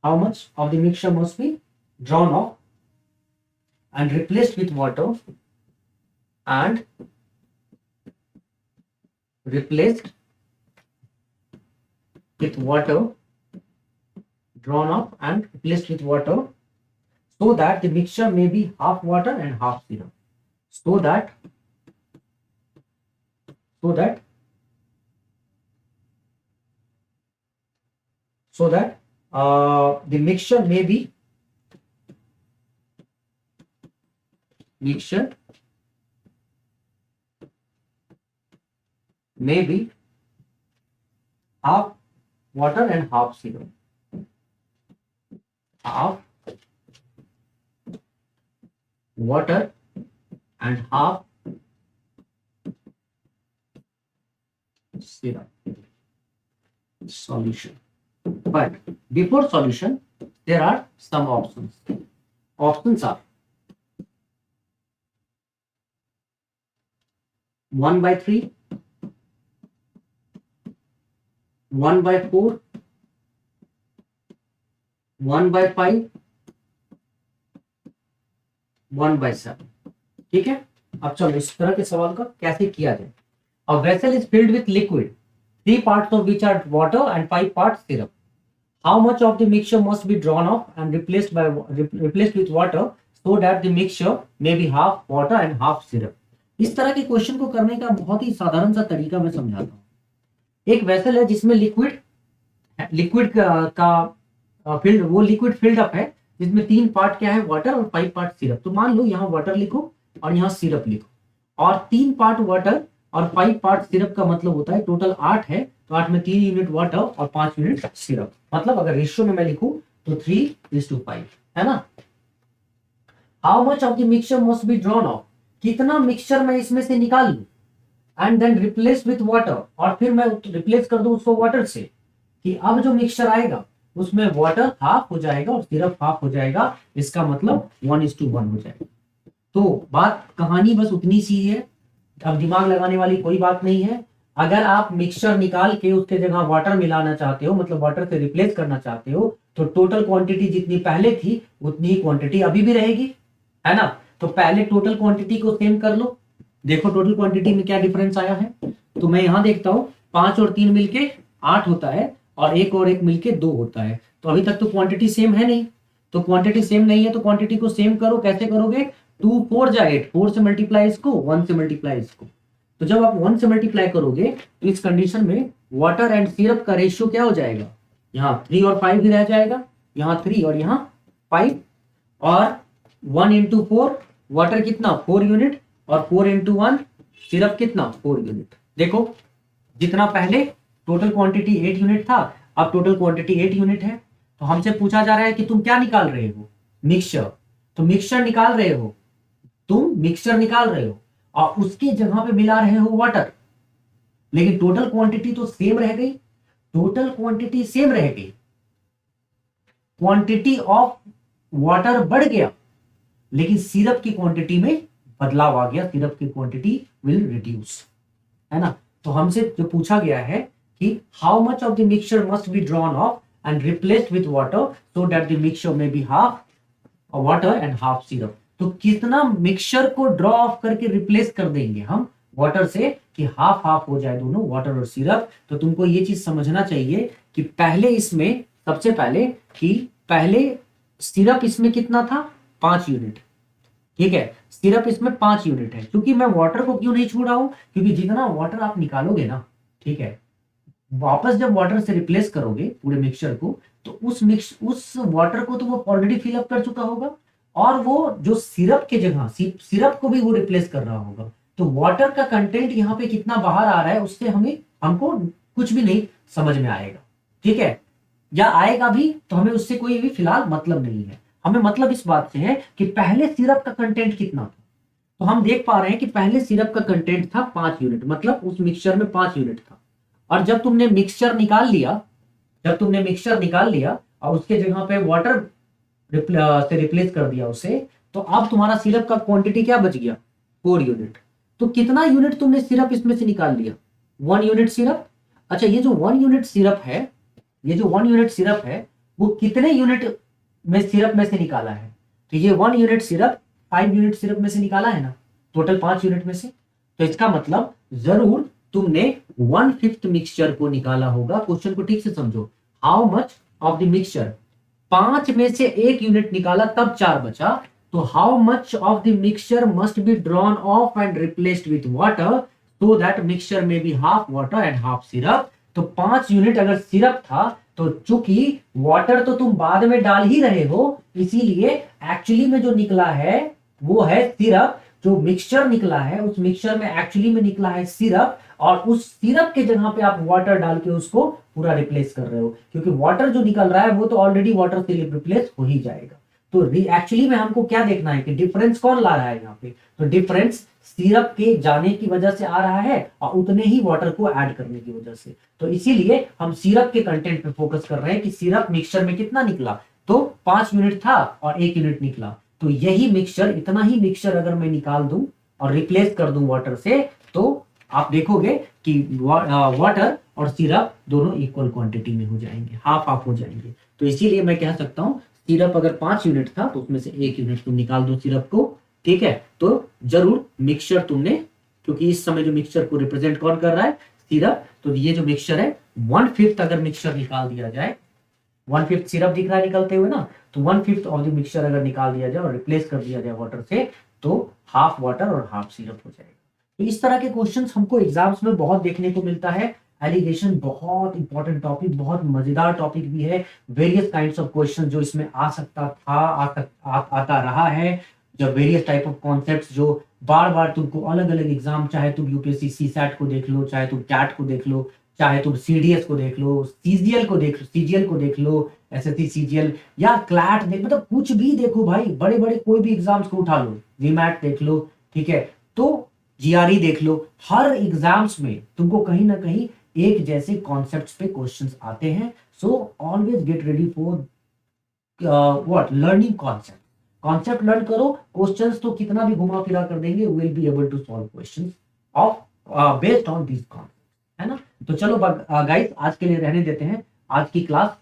how much of the mixture must be drawn off and replaced with water, and drawn off and replaced with water, so that the mixture may be half water and half syrup, so that the mixture may be half water and half syrup. Half water and half syrup. Solution. But before solution, there are some options. Options are 1/3, 1/4, 1/5, 1/7. ठीक है, अब चलो इस तरह के सवाल का कैसे किया जाए. A vessel is filled with liquid, 3 parts of which are water and 5 parts syrup. How much of the mixture must be drawn off and replaced with water, so that the mixture may be half water and half syrup. इस तरह के क्वेश्चन को करने का बहुत ही साधारण सा तरीका मैं समझाता हूँ. एक वेसल है जिसमें लिक्विड का फिल्ड अप है, जिसमें 3 पार्ट क्या है, वाटर और 5 पार्ट सिरप. तो मान लो यहाँ वाटर लिखो और यहाँ सिरप लिखो, और 3 पार्ट वाटर और 5 पार्ट सिरप का मतलब होता है टोटल 8 है, तो 8 में 3 यूनिट वाटर और 5 यूनिट सिरप. मतलब अगर रेशियो में मैं लिखूं तो 3:5 है ना. How much of the mixture must be drawn off, कितना मिक्सचर मैं इसमें से निकाल लूं, and then replace with water, और फिर मैं रिप्लेस कर दूं उसको वाटर से, कि अब जो मिक्सचर आएगा उसमें वाटर हाफ हो जाएगा और सिरप हाफ हो जाएगा. इसका मतलब 1:1 हो जाएगा. तो बात कहानी बस उतनी सी है, अब दिमाग लगाने वाली कोई बात नहीं है. अगर आप मिक्सचर निकाल के उसके जगह वाटर मिलाना चाहते हो, मतलब वाटर से रिप्लेस करना चाहते हो, तो टोटल क्वांटिटी जितनी पहले थी उतनी ही क्वांटिटी अभी भी रहेगी, है ना. तो पहले टोटल क्वांटिटी को सेम कर लो. देखो टोटल क्वांटिटी में क्या डिफरेंस आया है. तो मैं यहां देखता हूं 5 और 3 मिलके 8 होता है, और 1 और 1 मिलके 2 होता है. तो अभी तक तो क्वांटिटी सेम है नहीं. तो क्वांटिटी सेम नहीं है तो क्वांटिटी को सेम करो. कैसे करोगे, 2 4 जा 8, 4 से मल्टीप्लाई इसको, 1 से मल्टीप्लाई इसको. तो जब आप 1 से मल्टीप्लाई करोगे तो इस कंडीशन में वाटर एंड सिरप का रेशियो क्या हो जाएगा, यहाँ 3 और 5 भी रह जाएगा, यहाँ 3 और यहाँ 5, और 1 into 4 वाटर कितना 4 यूनिट, और 4 into 1 सिरप कितना 4 यूनिट. देखो जितना पहले टोटल क्वांटिटी 8 यूनिट था, अब टोटल क्वांटिटी 8 यूनिट है. तो हमसे पूछा जा रहा है कि तुम क्या निकाल रहे हो, मिक्सचर. तो मिक्सचर निकाल रहे हो, तुम मिक्सचर निकाल रहे हो और उसकी जगह पे मिला रहे हो वाटर, लेकिन टोटल क्वांटिटी तो सेम रह गई. टोटल क्वांटिटी सेम रह गई, क्वांटिटी ऑफ वाटर बढ़ गया, लेकिन सिरप की क्वांटिटी में बदलाव आ गया. सिरप की क्वांटिटी विल रिड्यूस, है ना. तो हमसे जो पूछा गया है कि how much of the mixture must be drawn off and replaced with water, so that the mixture may be half water and half syrup. तो कितना मिक्सचर को ड्रॉ ऑफ करके रिप्लेस कर देंगे हम वाटर से, कि हाफ हाफ हो जाए दोनों, वाटर और सिरप. तो तुमको ये चीज समझना चाहिए कि पहले इसमें सबसे पहले सिरप इसमें कितना था 5 यूनिट. ठीक है, सिरप इसमें 5 यूनिट है. क्योंकि मैं वाटर को क्यों नहीं छू रहा हूं, क्योंकि जितना वाटर आप निकालोगे ना, ठीक है, वापस जब वाटर से रिप्लेस करोगे पूरे मिक्सचर को, तो उस वाटर को तो वो ऑलरेडी फिलअप कर चुका होगा, और वो जो सिरप के जगह सिरप को भी वो रिप्लेस कर रहा होगा. तो वाटर का कंटेंट यहाँ पे कितना बाहर आ रहा है, उससे हमको कुछ भी नहीं समझ में आएगा. ठीक है, या आएगा भी तो हमें उससे कोई भी फिलहाल मतलब नहीं है. हमें मतलब इस बात से है कि पहले सिरप का कंटेंट कितना था. तो हम देख पा रहे हैं कि पहले सिरप का कंटेंट था 5 यूनिट, मतलब उस मिक्सचर में 5 यूनिट था. और जब तुमने मिक्सचर निकाल लिया, जब तुमने मिक्सचर निकाल लिया और उसके जगह पे वाटर से रिप्लेस कर दिया उसे, तो अब तुम्हारा सिरप का क्वांटिटी क्या बच गया, 4 यूनिट। तो कितना यूनिट तुमने सिरप इसमें से निकाल लिया, 1 यूनिट सिरप। अच्छा, ये जो 1 यूनिट सिरप है, ये जो 1 यूनिट सिरप है वो कितने यूनिट में सिरप में से निकाला है, तो ये 1 यूनिट सिरप 5 यूनिट सिरप में से निकाला है ना, टोटल 5 यूनिट में से। तो इसका मतलब जरूर तुमने 1/5 मिक्सचर को निकाला होगा। क्वेश्चन को ठीक से समझो, how much of the mixture, 5 में से 1 यूनिट निकाला तब 4 बचा, तो how much of the mixture must be drawn off and replaced with water so that mixture may be half water and half syrup. तो 5 यूनिट अगर सिरप था, तो चूंकि वाटर तो तुम बाद में डाल ही रहे हो, इसीलिए एक्चुअली में जो निकला है वो है सिरप। जो मिक्सचर निकला है उस मिक्सचर में एक्चुअली में निकला है सिरप, और उस सिरप के जगह पे आप वाटर डाल के उसको पूरा रिप्लेस कर रहे हो, क्योंकि वाटर जो निकल रहा है वो तो ऑलरेडी वाटर से रिप्लेस हो ही जाएगा। तो एक्चुअली में हमको क्या देखना है कि डिफरेंस कौन ला रहा है यहाँ पे, तो डिफरेंस सिरप के जाने की वजह से आ रहा है और उतने ही वाटर को ऐड करने की वजह से। तो इसीलिए हम सिरप के कंटेंट पे फोकस कर रहे हैं कि सिरप मिक्सचर में कितना निकला, तो 5 यूनिट था और 1 यूनिट निकला। तो यही मिक्सचर, इतना ही मिक्सचर अगर मैं निकाल दूं और रिप्लेस कर दूं वाटर से, तो आप देखोगे कि वाटर और सिरप दोनों इक्वल क्वांटिटी में हो जाएंगे, हाफ हाफ हो जाएंगे। तो इसीलिए मैं कह सकता हूं सिरप अगर 5 यूनिट था तो उसमें से 1 यूनिट तुम निकाल दो सिरप को, ठीक है। तो जरूर मिक्सचर तुमने, क्योंकि इस समय जो मिक्सचर को रिप्रेजेंट कौन कर रहा है, सिरप, तो ये जो मिक्सचर है 1/5 अगर मिक्सचर निकाल दिया जाए, 1/5 सिरप दिख रहा है निकलते हुए ना, तो 1/5 ऑफ द मिक्सचर अगर निकाल दिया जाए और रिप्लेस कर दिया जाए वाटर से, तो हाफ वाटर और हाफ सिरप हो जाएगा। तो इस तरह के क्वेश्चंस हमको एग्जाम्स में बहुत देखने को मिलता है। एलिगेशन बहुत इंपॉर्टेंट टॉपिक, बहुत मजेदार टॉपिक भी है। वेरियस काइंड्स ऑफ क्वेश्चन जो इसमें आ सकता था, आता रहा है, जब वेरियस टाइप ऑफ कॉन्सेप्ट्स जो बार बार तुमको अलग अलग एग्जाम, चाहे तुम यूपीएससी सीसैट को देख लो, चाहे तुम कैट को देख लो, चाहे तुम सीडीएस को देख लो, सीजीएल को देख लो, सीजीएल को देख लो, एसएससी सीजीएल या क्लैट देख, मतलब कुछ भी देखो भाई, बड़े बड़े कोई भी एग्जाम्स को उठा लो, वीमैट देख लो, ठीक है, तो जीआरई देख लो, हर एग्जाम्स में तुमको कहीं ना कहीं एक जैसे कॉन्सेप्ट्स पे क्वेश्चंस आते हैं। So always get ready for what, learning concept. Concept learn करो, क्वेश्चंस तो कितना भी घुमा फिरा कर देंगे, will be able to solve questions of based on this concept, है ना। तो चलो गाइस, आज के लिए रहने देते हैं, आज की क्लास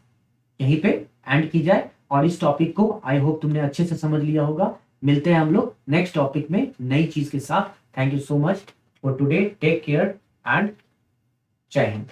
यहीं पे एंड की जाए, और इस टॉपिक को आई होप तुमने अच्छे से समझ लिया होगा। मिलते हैं हम लोग नेक्स्ट टॉपिक में नई चीज के साथ। Thank you so much for today, take care and जय हिंद।